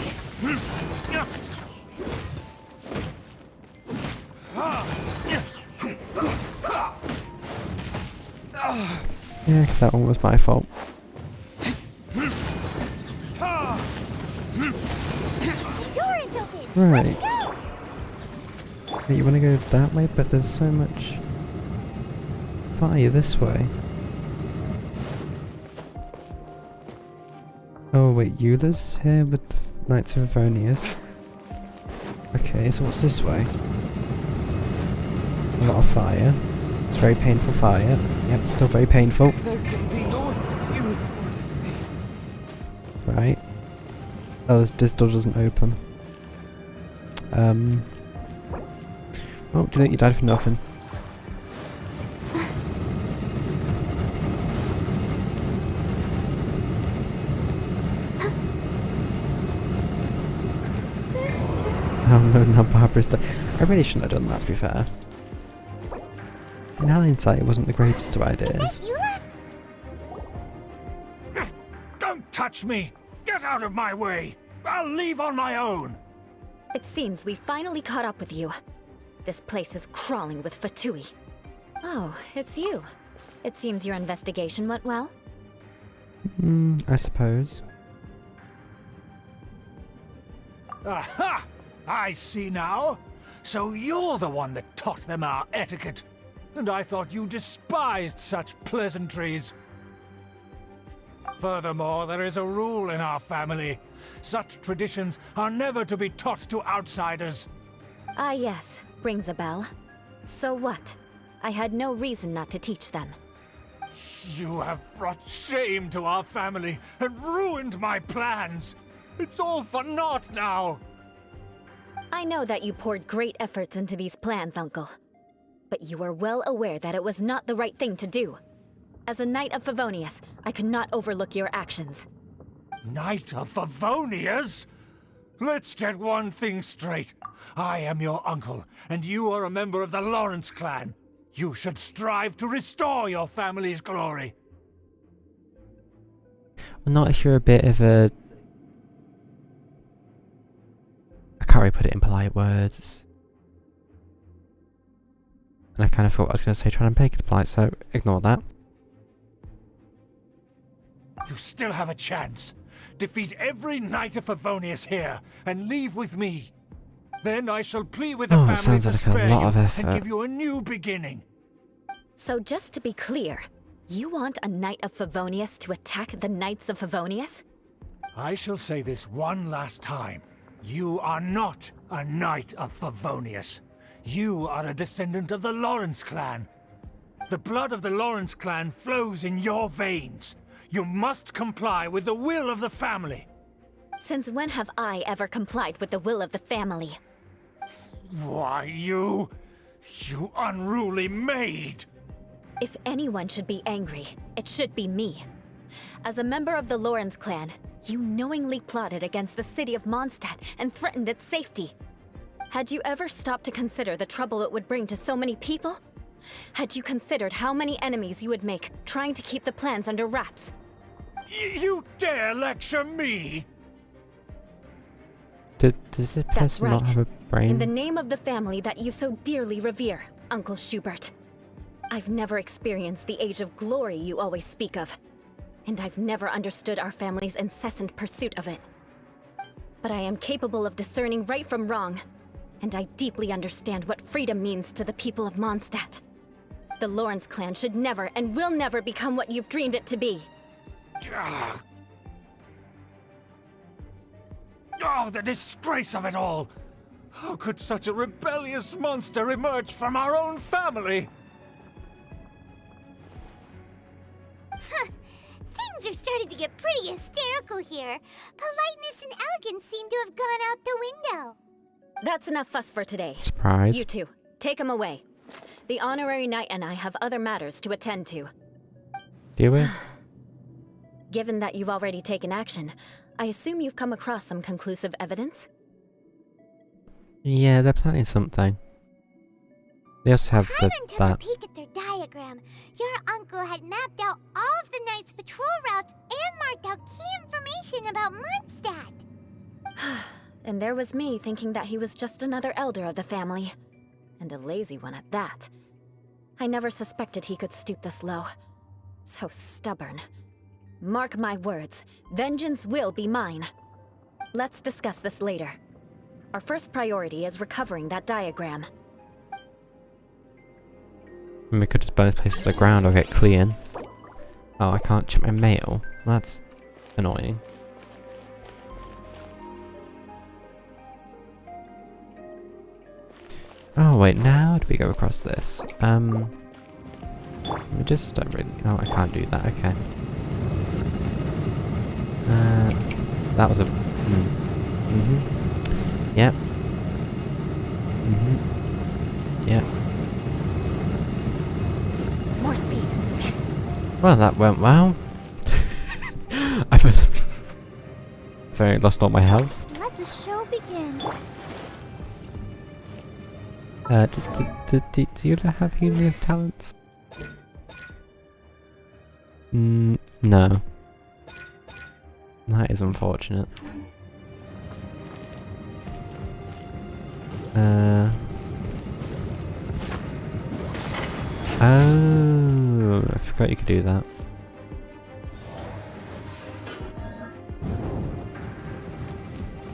A: Yeah, that one was my fault.
D: Door is open.
A: Right.
D: Let's go.
A: Wait, you want to go that way? But there's so much fire this way. Oh wait, Eula's here with the Knights of Favonius. Okay, so what's this way? A lot of fire. It's very painful fire. Yep, it's still very painful.
F: There can be no excuse.
A: Right. Oh, this door doesn't open. Oh, do you think you died for nothing?
H: Sister.
A: Oh no, not Barbara's dead. I really shouldn't have done that, to be fair. In hindsight, it wasn't the greatest of ideas.
E: Don't touch me! Get out of my way! I'll leave on my own!
H: It seems we finally caught up with you. This place is crawling with Fatui. Oh, it's you. It seems your investigation went well.
A: I suppose.
E: Aha! I see now. So you're the one that taught them our etiquette. And I thought you despised such pleasantries. Furthermore, there is a rule in our family. Such traditions are never to be taught to outsiders.
H: Ah yes, rings a bell. So what? I had no reason not to teach them.
E: You have brought shame to our family and ruined my plans. It's all for naught now.
H: I know that you poured great efforts into these plans, Uncle. But you were well aware that it was not the right thing to do. As a Knight of Favonius, I could not overlook your actions.
E: Knight of Favonius? Let's get one thing straight. I am your uncle, and you are a member of the Lawrence clan. You should strive to restore your family's glory.
A: Well, not if you're a bit of a... I can't really put it in polite words. And I kind of thought I was going to say try and make it polite, so ignore that.
E: You still have a chance. Defeat every Knight of Favonius here, and leave with me. Then I shall plead with the family
A: sounds
E: to
A: like
E: spare
A: a lot
E: you
A: of effort.
E: and give you a new beginning.
H: So just to be clear, you want a Knight of Favonius to attack the Knights of Favonius?
E: I shall say this one last time. You are not a Knight of Favonius. You are a descendant of the Lawrence clan. The blood of the Lawrence clan flows in your veins. You must comply with the will of the family.
H: Since when have I ever complied with the will of the family?
E: Why, you unruly maid!
H: If anyone should be angry, it should be me. As a member of the Lawrence clan, you knowingly plotted against the city of Mondstadt and threatened its safety. Had you ever stopped to consider the trouble it would bring to so many people? Had you considered how many enemies you would make trying to keep the plans under wraps?
E: You dare lecture me?
A: Does this
H: That's
A: person not
H: right.
A: have a brain?
H: In the name of the family that you so dearly revere, Uncle Schubert. I've never experienced the age of glory you always speak of. And I've never understood our family's incessant pursuit of it. But I am capable of discerning right from wrong. And I deeply understand what freedom means to the people of Mondstadt. The Lawrence clan should never and will never become what you've dreamed it to be.
E: Oh, the disgrace of it all! How could such a rebellious monster emerge from our own family?
D: Things are starting to get pretty hysterical here. Politeness and elegance seem to have gone out the window.
H: That's enough fuss for today.
A: Surprise.
H: You two, take him away. The honorary knight and I have other matters to attend to.
A: Do we?
H: Given that you've already taken action, I assume you've come across some conclusive evenance?
A: Yeah, they're planning something. They also have
D: Paimon took a
A: that.
D: peek at their diagram. Your uncle had mapped out all of the Knight's patrol routes and marked out key information about Mondstadt.
H: And there was me thinking that he was just another elder of the family. And a lazy one at that. I never suspected he could stoop this low. So stubborn. Mark my words, vengeance will be mine. Let's discuss this later. Our first priority is recovering that diagram.
A: And we could just burn this place to the ground or get clean. Oh, I can't check my mail. That's annoying. Oh wait, now how do we go across this? We just don't really... Oh, I can't do that, okay. That was a... Yep. Yeah.
H: More speed.
A: Well, that went well. I lost all my health.
D: Let the show begin.
A: Do you have healing talents? No. That is unfortunate. Oh, I forgot you could do that.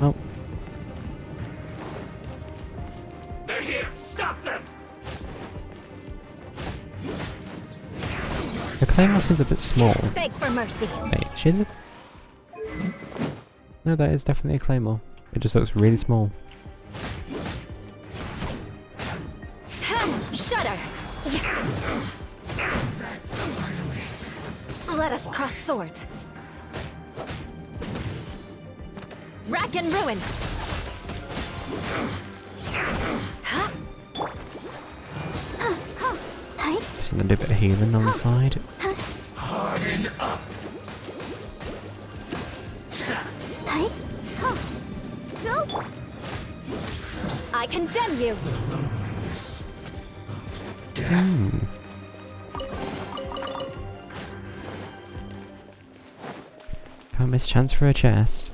A: Oh.
F: They're here! Stop them!
A: The claymore seems a bit small.
H: Beg for mercy.
A: Wait, is it? No, that is definitely a claymore. It just looks really small.
H: Shudder! Let us cross swords. Rack and ruin!
A: Just gonna do a bit of healing on the side.
F: Harden up!
D: Go!
H: I condemn you!
A: Can't miss chance for a chest.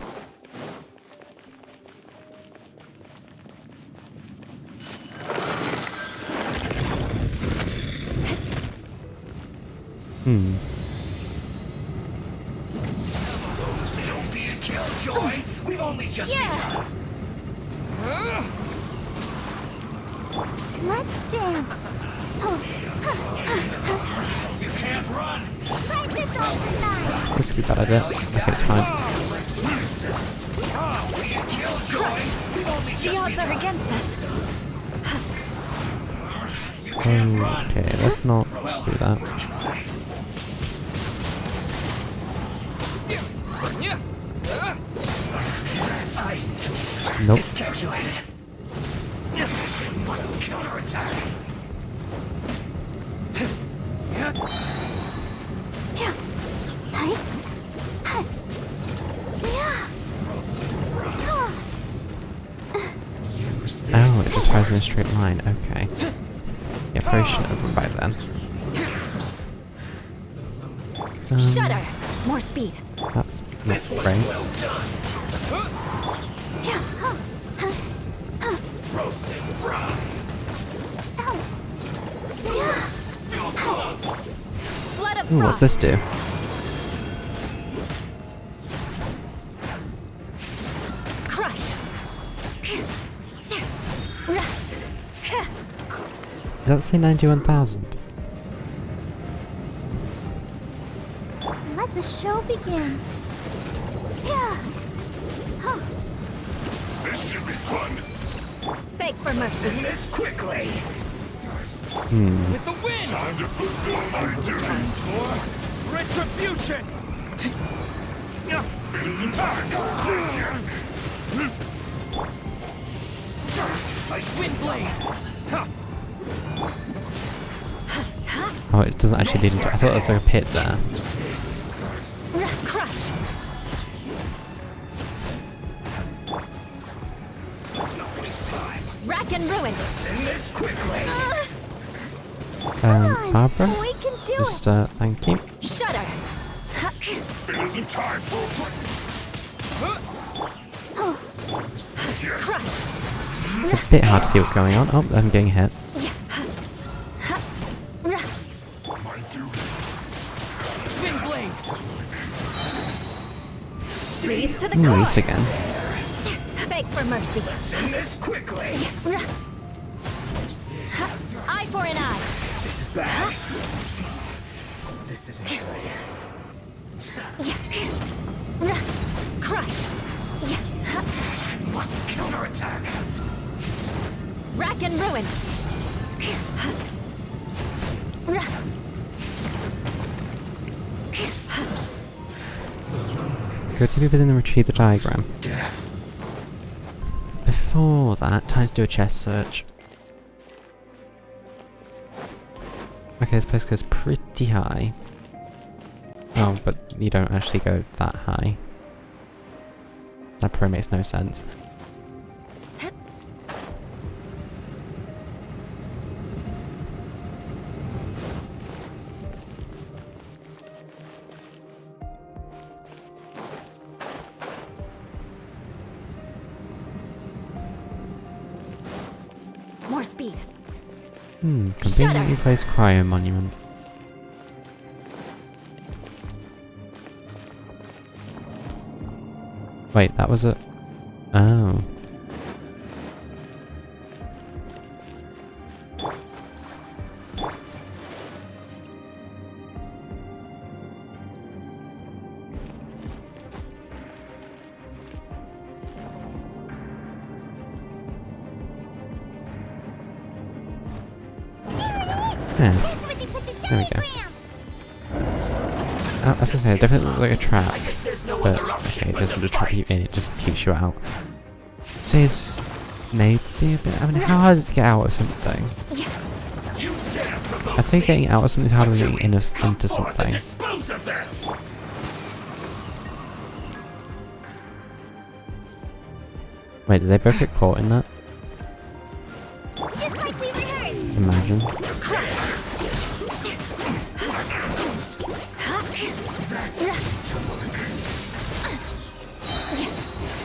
F: Don't be a killjoy! We've only just begun!
D: Let's dance.
F: You can't run!
D: Fight this off the side.
A: This could be a bad idea. Okay, it's fine.
F: Don't be a killjoy! We've only
H: The
F: just
H: odds are
F: begun!
H: against us.
F: You can't run!
A: Okay, let's not do that. Nope.
F: It's calculated. Must counterattack.
A: Oh, it just fires in a straight line. Okay. Yeah, probably shouldn't have run by then.
H: Shudder! More speed.
A: That's not great.
F: Roasted fry.
H: Blood of
A: Ooh, what's
H: frost.
A: this do?
H: Crush.
A: Does that say 91,000?
D: Let the show begin. Yeah.
F: This should be fun.
H: Beg for mercy.
F: End this quickly.
E: With the wind!
F: Time to fulfill my duty.
E: For retribution!
F: It isn't time.
E: Wind blade!
A: Oh, it doesn't actually lead into. I thought there was like a pit there.
H: Crush.
F: Let's not waste time.
H: Rack and ruin.
F: End this quickly.
A: Barbara?
D: We can do
A: Just, thank you.
H: Shudder.
F: It isn't time.
H: Crush.
A: It's a bit hard to see what's going on. Oh, I'm getting hit.
F: My duty.
E: Wind blade!
H: Freeze to the
A: Ooh,
H: core.
A: East again.
H: Beg for mercy.
F: End this quickly.
H: Eye for an eye.
F: This is bad. This isn't good.
H: Crush.
F: Must counterattack.
H: Rack and ruin.
A: Go to people and retrieve the diagram.
F: Death.
A: Before saw that. Time to do a chest search. Okay, this place goes pretty high. Oh, but you don't actually go that high. That probably makes no sense.
H: More speed.
A: Conveniently placed cryo monument. Wait, that was a... Oh. Yeah. There we go. I was gonna say, it definitely looked like a trap, but okay, it doesn't trap you in, it just keeps you out. So it's maybe a bit... I mean, how hard is it to get out of something? I'd say getting out of something is harder than getting into something. Wait, did they both get caught in that? Imagine.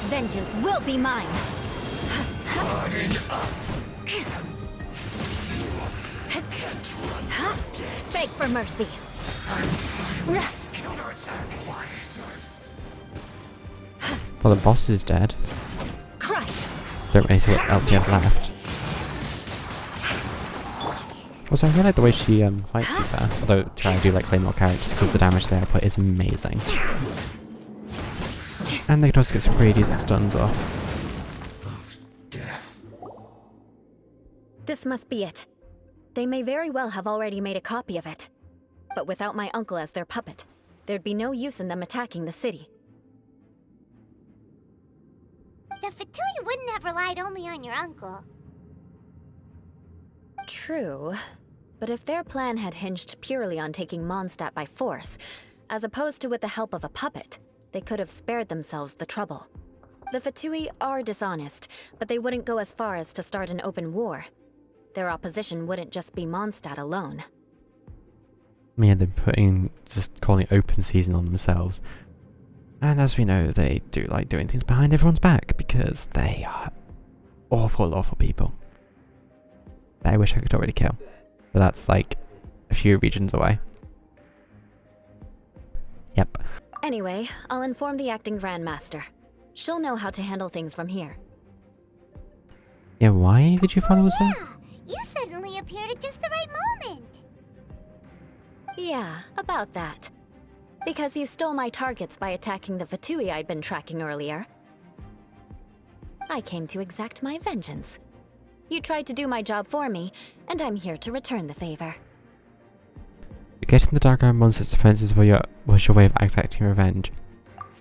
H: Vengeance will be mine. Beg for mercy.
A: Well, the boss is dead.
H: Crush.
A: Don't really see what else you have left. Also, I really like the way she fights, to be fair. Although, trying to do like claymore characters because the damage they output is amazing. And they can also get some pretty decent stuns off.
H: This must be it. They may very well have already made a copy of it. But without my uncle as their puppet, there'd be no use in them attacking the city.
D: The Fatui wouldn't have relied only on your uncle.
H: True. But if their plan had hinged purely on taking Mondstadt by force, as opposed to with the help of a puppet, they could have spared themselves the trouble. The Fatui are dishonest, but they wouldn't go as far as to start an open war. Their opposition wouldn't just be Mondstadt alone.
A: Yeah, they're just calling it open season on themselves. And as we know, they do like doing things behind everyone's back, because they are awful, awful people. That I wish I could already kill. But that's like a few regions away. Yep.
H: Anyway, I'll inform the acting Grandmaster. She'll know how to handle things from here.
A: Yeah, why did you follow us there?
D: You suddenly appeared at just the right moment.
H: Yeah, about that. Because you stole my targets by attacking the Fatui I'd been tracking earlier. I came to exact my vengeance. You tried to do my job for me, and I'm here to return the favor.
A: Getting the Dark Iron Monster's defenses was your way of exacting revenge.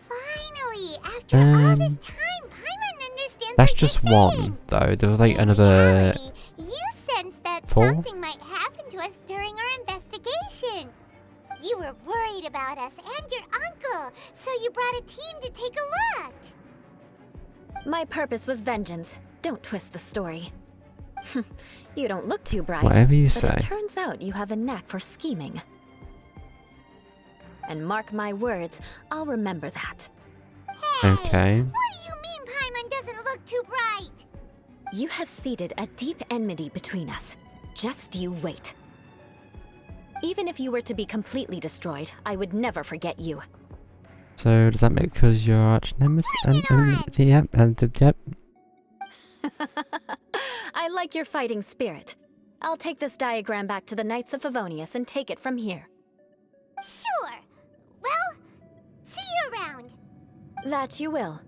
D: Finally, after all this time, Paimon understands.
A: That's just one, though. There was like another...
D: You sensed that
A: 4?
D: something might happen to us during our investigation. You were worried about us and your uncle, so you brought a team to take a look.
H: My purpose was vengeance. Don't twist the story. You don't look too bright.
A: Whatever you
H: but
A: say.
H: It turns out you have a knack for scheming. And mark my words, I'll remember that.
D: Hey,
A: Okay.
D: what do you mean Paimon doesn't look too bright?
H: You have seeded a deep enmity between us. Just you wait. Even if you were to be completely destroyed, I would never forget you.
A: So does that make because you're arch nemesis? Yep.
H: I like your fighting spirit. I'll take this diagram back to the Knights of Favonius and take it from here.
D: Sure. Well, see you around.
H: That you will.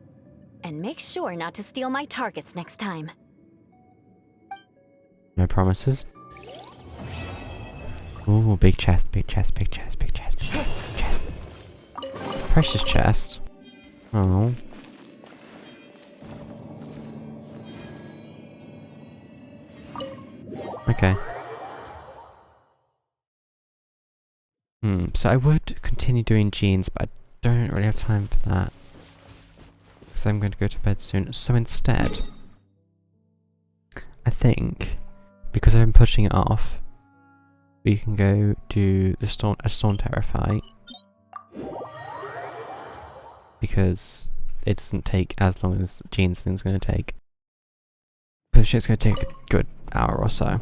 H: And make sure not to steal my targets next time.
A: No promises. Ooh, big chest, big chest, big chest, big chest, big chest, big chest. Precious chest. Oh. Okay. So I would continue doing jeans, but I don't really have time for that. Because I'm going to go to bed soon. So instead, I think, because I've been pushing it off, we can go do the Storm Terror fight. Because it doesn't take as long as Jean's thing's going to take. So it's going to take a good hour or so.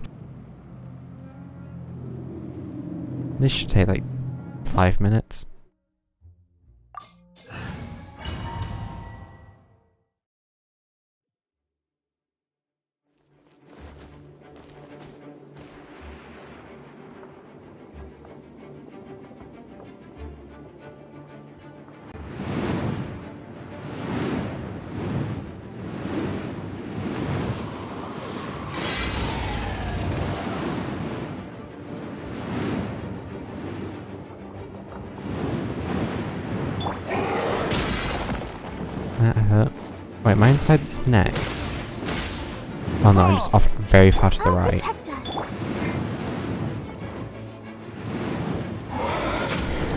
A: This should take like 5 minutes. That hurt. Wait, am I inside this neck? Oh no, I'm just off very far to the right.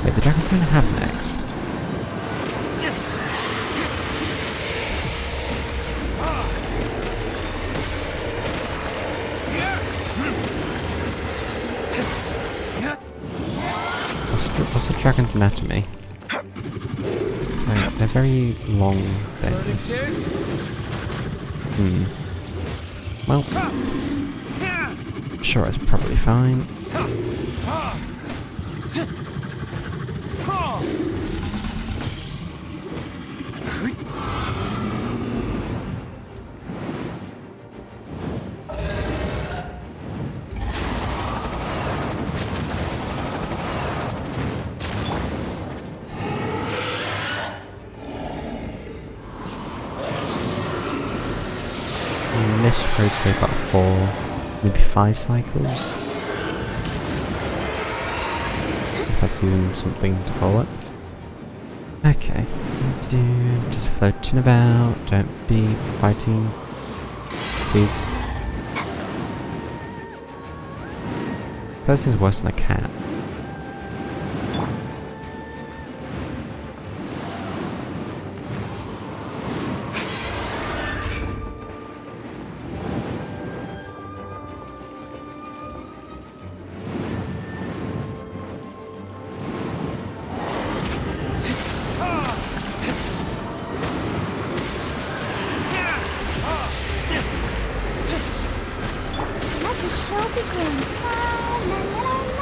A: Wait, the dragon's gonna have necks. What's the dragon's anatomy? They're very long things. Well, sure, it's probably fine. This should probably take about 4, maybe 5 cycles. If that's even something to call it. Okay. Just floating about, don't be fighting. Please. This is worse than a cat.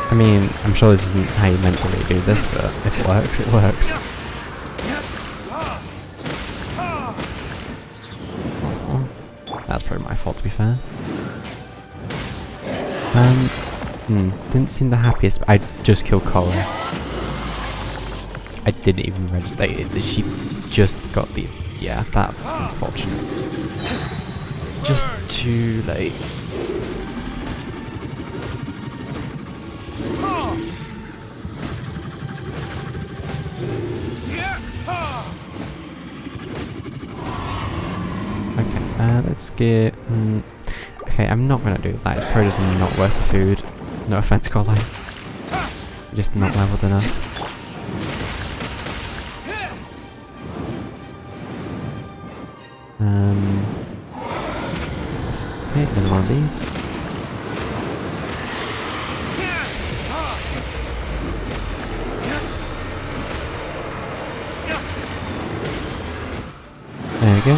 A: I mean, I'm sure this isn't how you meant to really do this, but if it works, it works. Oh, that's probably my fault, to be fair. Didn't seem the happiest. I just killed Colin. I didn't even register. She just got the... Yeah, that's unfortunate. Just too late. Let's get... okay, I'm not gonna do that. It's probably just not worth the food. No offense, Colin. Just not leveled enough. Okay, another one of these. There we go.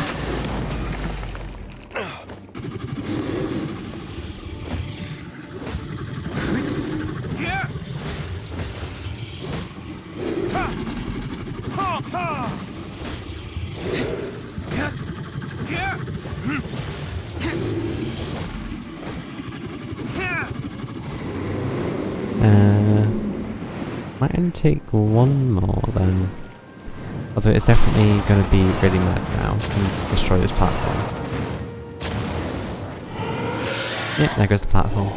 A: Might only take one more then. Although it's definitely going to be really mad now and destroy this platform. Yep, there goes the platform.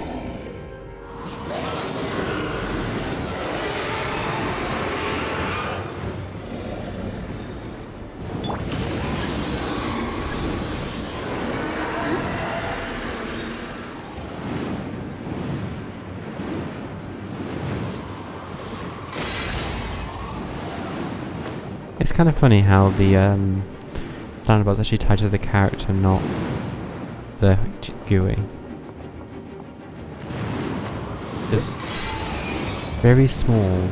A: It's kind of funny how the soundbar's actually tied to the character, not the GUI. Just very small.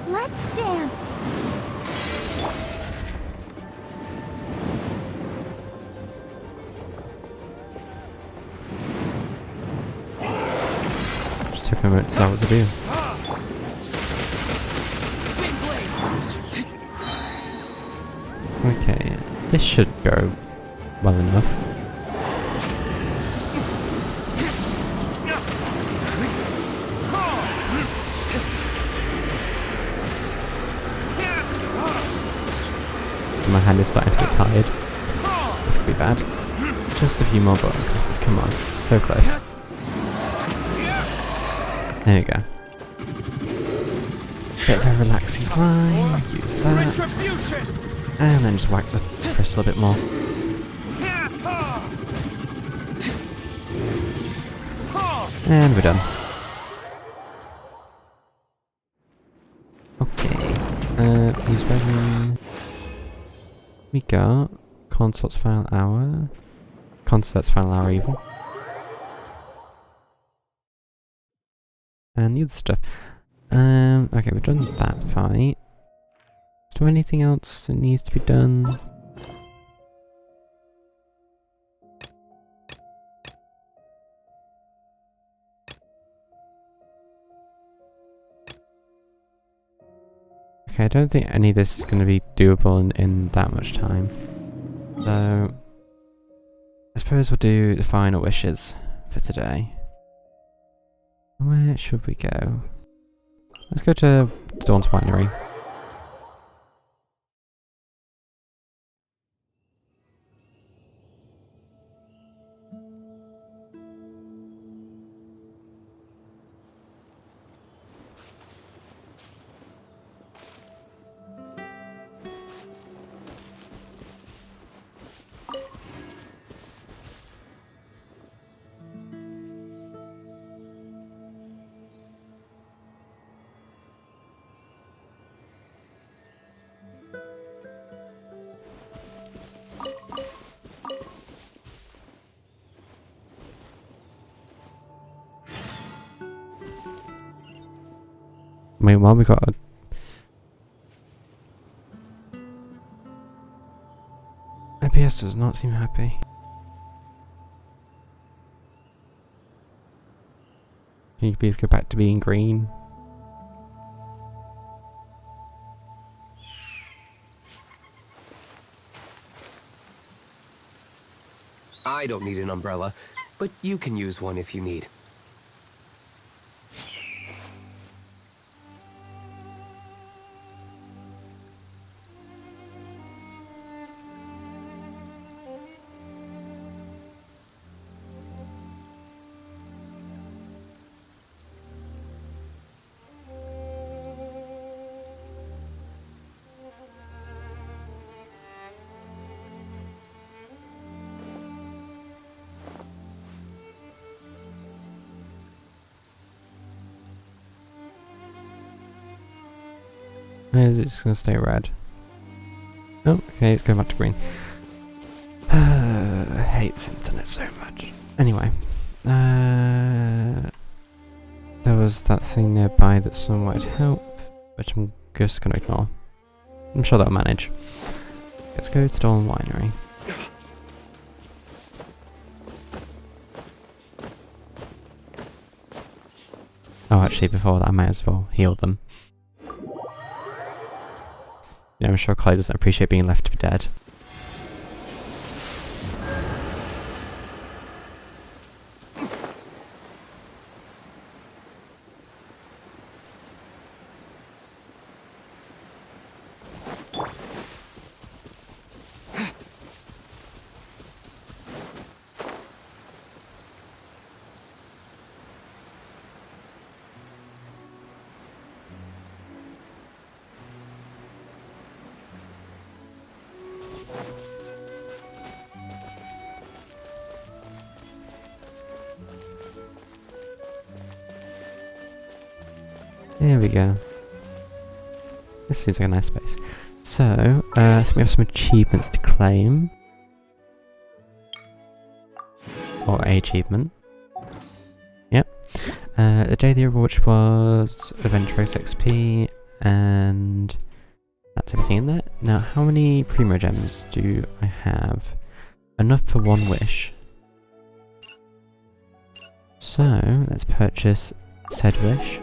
B: Let's dance.
A: Just took a moment to decide what to do. Okay, this should go well enough. My hand is starting to get tired. This could be bad. Just a few more button presses, come on. So close. There we go. Bit of a relaxing climb, use that. And then just whack the crystal a bit more. And we're done. Okay. He's ready. We got Concert's final hour. Concert's final hour even. And the other stuff. Okay, we've done that fight. Is there anything else that needs to be done? Okay, I don't think any of this is going to be doable in that much time. So, I suppose we'll do the final wishes for today. Where should we go? Let's go to Dawn's Winery. Meanwhile, we got a APS does not seem happy. Can you please go back to being green?
L: I don't need an umbrella, but you can use one if you need.
A: Is it just going to stay red? Oh, okay, it's going back to green. I hate this internet so much. Anyway, there was that thing nearby that someone would help, which I'm just going to ignore. I'm sure that'll manage. Let's go to Dawn Winery. Oh, actually, before that, I might as well heal them. Yeah, I'm sure Clay doesn't appreciate being left to be dead. There we go. This seems like a nice space. So, I think we have some achievements to claim. Or a achievement. Yep. The daily reward was Adventurous XP, and that's everything in there. Now, how many Primo Gems do I have? Enough for one wish. So, let's purchase said wish.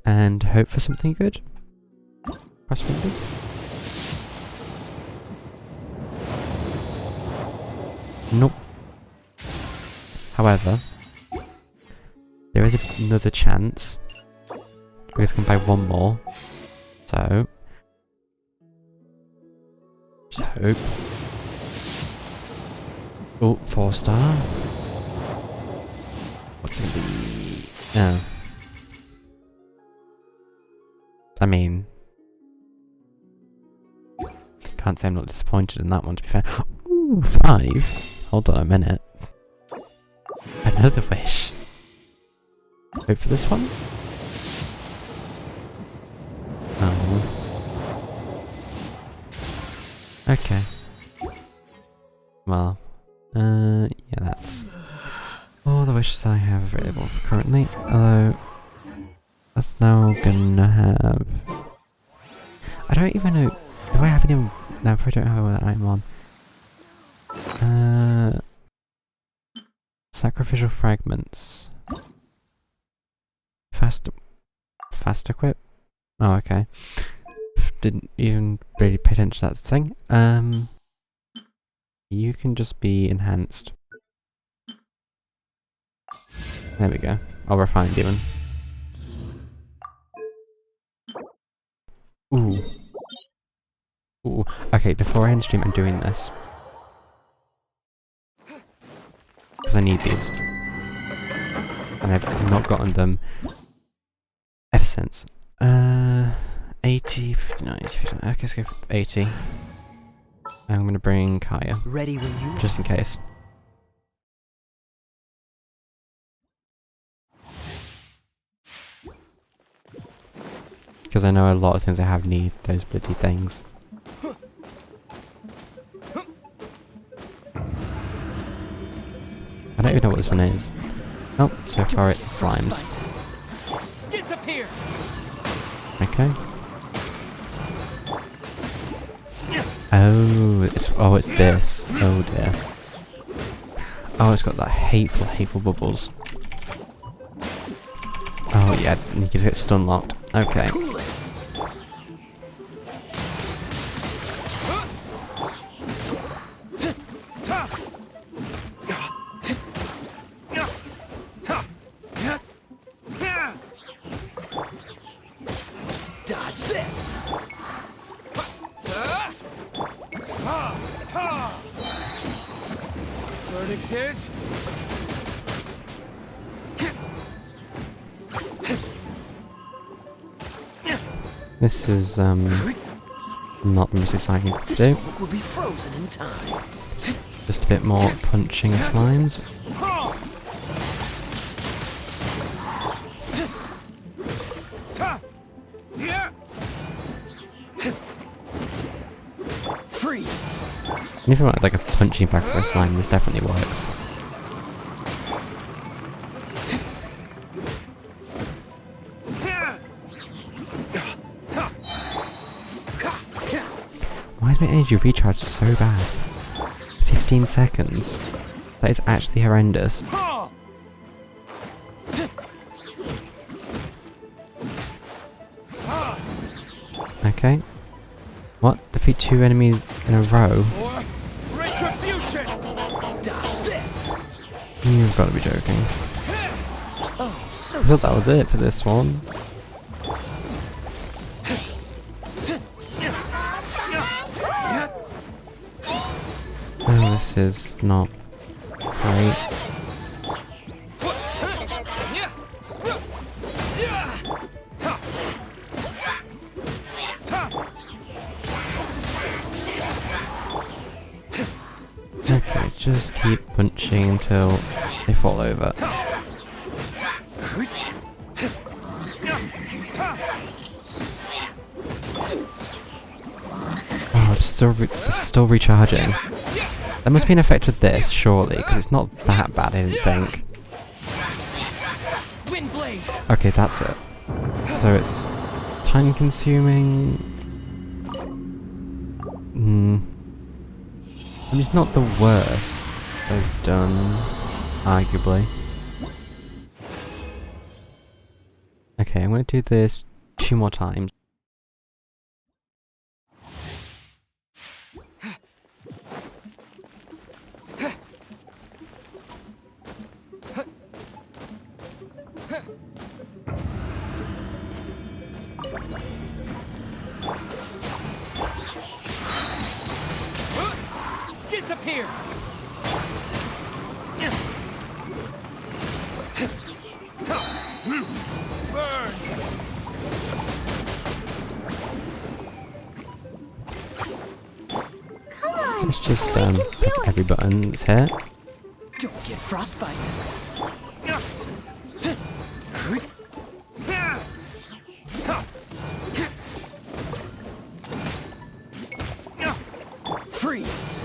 A: And hope for something good. Cross fingers. Nope. However, there is another chance. We're just gonna buy one more. So, just hope. Oh, 4-star. What's it gonna be? Oh. I mean, can't say I'm not disappointed in that one, to be fair. Ooh, 5. Hold on a minute. Another wish. Wait for this one? Oh. Okay. Well, yeah, that's all the wishes I have available currently. Although, that's now gonna have... I don't even know... Do I have any... No, I probably don't have what I'm on. Sacrificial fragments. Fast equip? Oh, okay. Didn't even really pay attention to that thing. You can just be enhanced. There we go. Or refined even. Ooh. Ooh. Okay, before I end stream, I'm doing this. Because I need these. And I've not gotten them ever since. 80, 59, 80, 59. Okay, let's go for 80. I'm gonna bring Kaya.
L: Ready when you
A: just in case. Because I know a lot of things I have need those bloody things. I don't even know what this one is. Oh, so far it's slimes.
F: Disappear.
A: Okay. Oh, it's this. Oh dear. Oh, it's got that hateful bubbles. Oh yeah, you just get stun locked. Okay.
F: Dodge this. Verdict is
A: this is not the most exciting thing to do.
F: will be frozen in time.
A: Just a bit more punching slimes.
F: Freeze.
A: And if you want like a punching back for a slime, this definitely works. Why is my energy recharge so bad? 15 seconds. That is actually horrendous. Okay. What? Defeat 2 enemies in a row?
F: Retribution. Dodge this.
A: You've got to be joking.
F: Oh, so
A: I thought that was it for this one. Oh, this is not great. Okay, just keep punching until they fall over. it's still recharging. There must be an effect with this, surely, because it's not that bad, I didn't think. Okay, that's it. So it's time consuming. I mean, it's not the worst they've done, arguably. Okay, I'm going to do this 2 more times.
F: Disappear! Burn!
D: Come on!
A: Let's just press every button that's here.
F: Don't get frostbite. Freeze!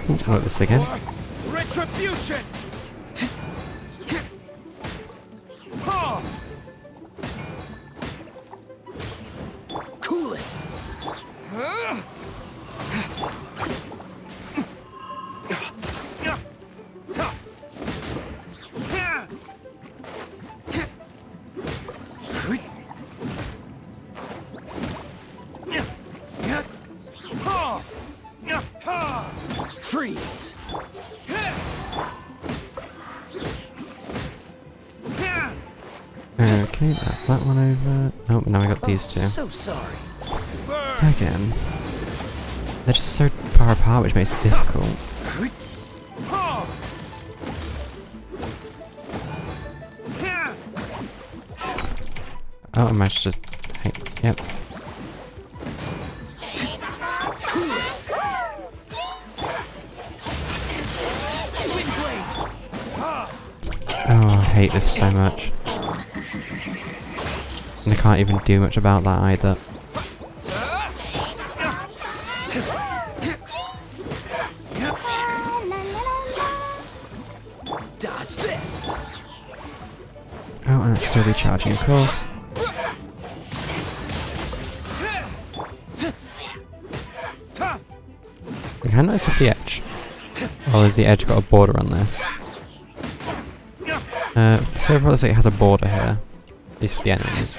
A: Let's work this again.
F: Retribution! Cool it! Freeze!
A: Okay, that's that one over. Oh, now I got these two.
F: So sorry.
A: Again. They're just so far apart, which makes it difficult. Oh, I managed to... Hey, yep. Oh, I hate this so much. And I can't even do much about that either.
F: Dodge this.
A: Oh, and it's still recharging, of course. I can notice at the edge. Oh, has the edge got a border on this? So it looks like it has a border here. At least for the enemies.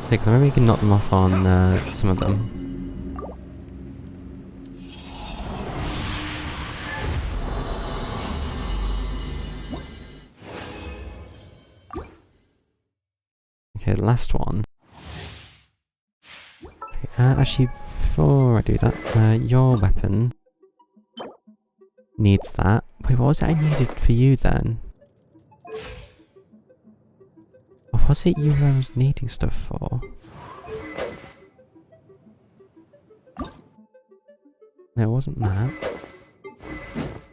A: So maybe we can knock them off on some of them. Okay, the last one. Okay, actually, before I do that, your weapon needs that. Wait, what was it I needed for you then? What was it you was needing stuff for? No, it wasn't that.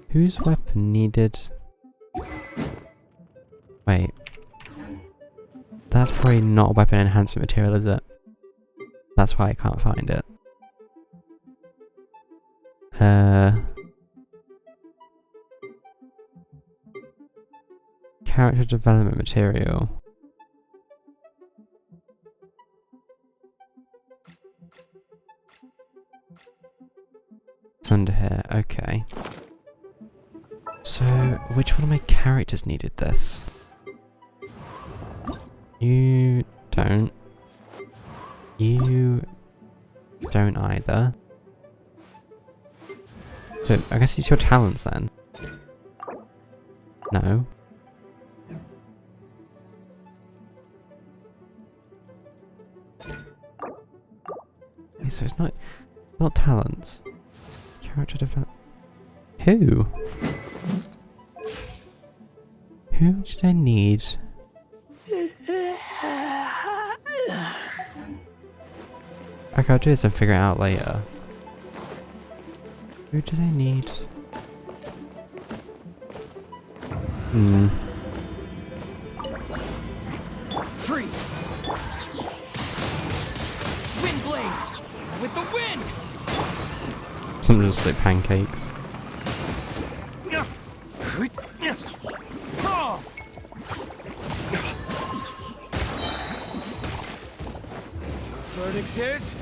A: Whose weapon needed... Wait. That's probably not a weapon enhancement material, is it? That's why I can't find it. Character development material. It's under here, okay. So, which one of my characters needed this? You don't. You don't either. So, I guess it's your talents then. No. Okay, so it's not talents. Character development. Who? Who did I need? Okay, I'll do this and figure it out later. Who did I need? Hmm.
F: Freeze! Wind blade! With the wind!
A: Something just like pancakes.
F: Verdict is...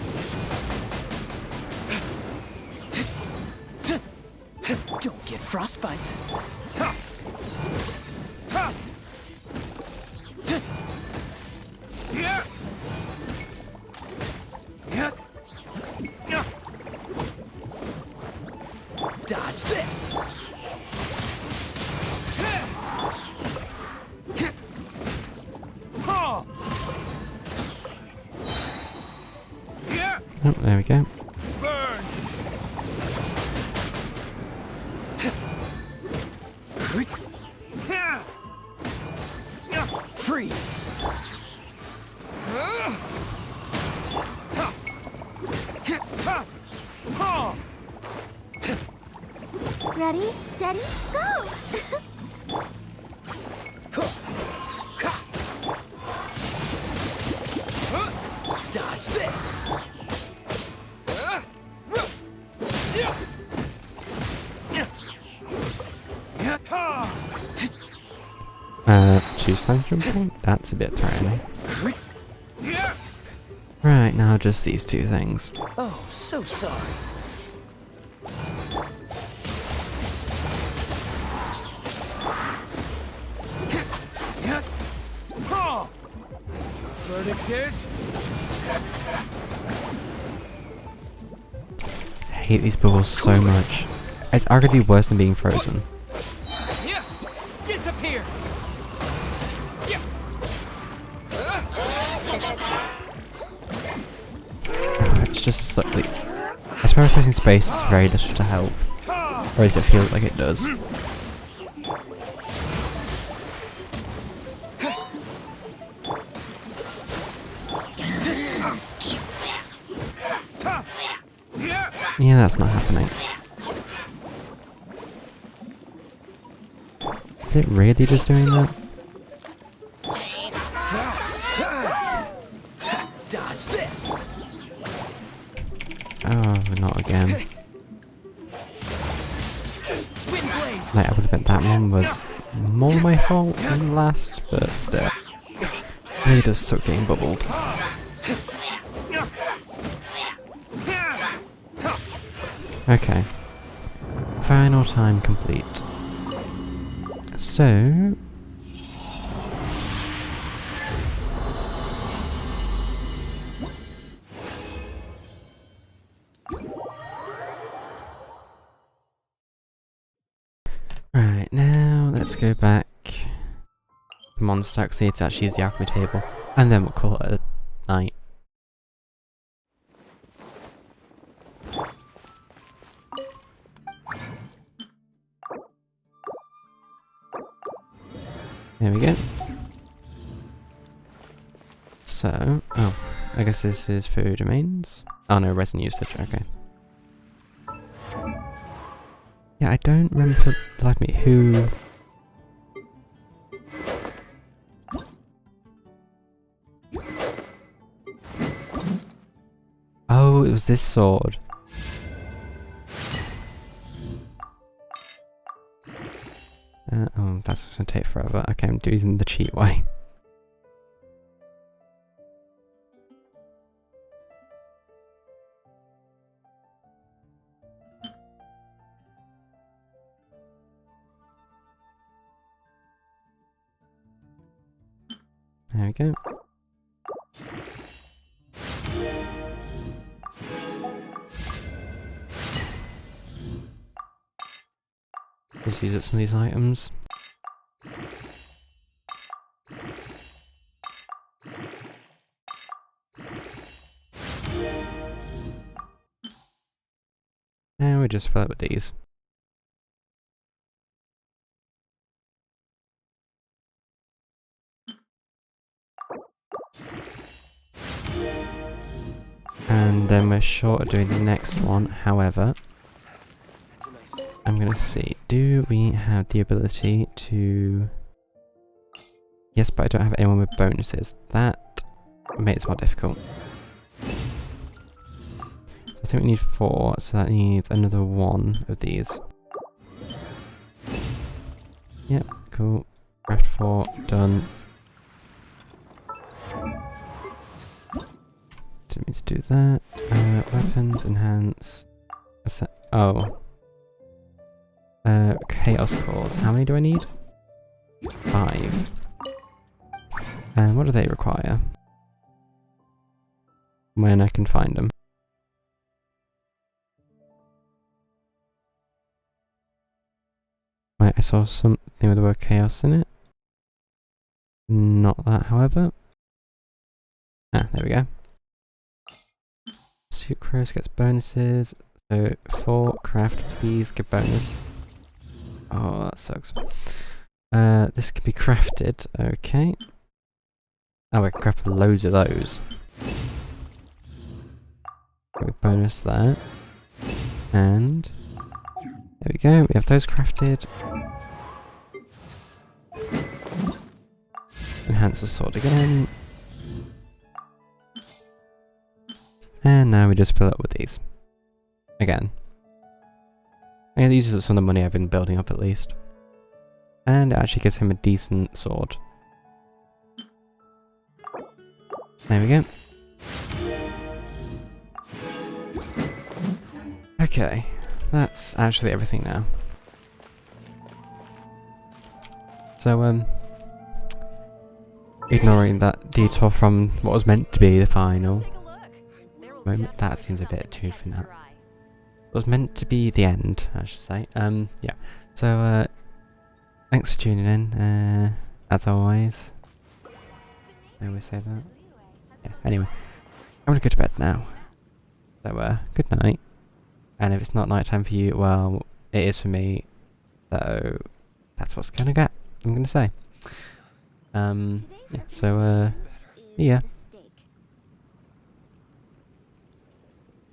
F: Don't get frostbite. Dodge this.
A: Oh, there we go.
F: Burn. Freeze.
D: Ready, steady, go!
F: Dodge this.
A: Choose tantrum point? That's a bit threatening. Right, now just these two things.
F: Oh, so sorry. Verdict is...
A: I hate these bubbles so much. It's arguably worse than being frozen.
F: Yeah. Disappear. Yeah.
A: It's just so, like, I swear pressing space is very little to help. Or at least it feels like it does. Yeah, that's not happening. Is it really just doing that?
F: Dodge this.
A: Oh, not again.
F: Wind blade.
A: Like, I would have bet that one was more my fault than last, but still. It really does suck getting bubbled. Okay. Final time complete. So... Right, now let's go back to Monster, because I need to actually use the alchemy table. And then we'll call it a night. There we go. So, oh, I guess this is food remains. Oh no, resin usage, okay. Yeah, I don't remember for the life of me who... Oh, it was this sword. Oh, that's gonna take forever. Okay, I'm using the cheat way. There we go. Just use up some of these items. And we just fill it with these. And then we're short of doing the next one, however, I'm gonna see. Do we have the ability to... Yes, but I don't have anyone with bonuses. That makes it more difficult. So I think we need 4, so that needs another 1 of these. Yep, cool. Craft 4, done. Didn't mean to do that. Weapons, enhance. Oh. Chaos cores. How many do I need? 5. And what do they require? When I can find them. Right, I saw something with the word chaos in it. Not that, however. Ah, there we go. Sucrose gets bonuses. So 4 craft, please give bonus. Oh, that sucks. This can be crafted, okay. Oh, I can craft loads of those. Bonus there. And there we go, we have those crafted. Enhance the sword again. And now we just fill it up with these. Again. And these are some of the money I've been building up at least. And it actually gives him a decent sword. There we go. Okay, that's actually everything now. So, ignoring that detour from what was meant to be the final moment, that seems a bit too for that. It was meant to be the end, I should say. Yeah. So, thanks for tuning in, as always. I always say that. Yeah, anyway. I'm gonna go to bed now. So, good night. And if it's not night time for you, well, it is for me. So, that's what's I'm gonna say. Yeah, so, yeah.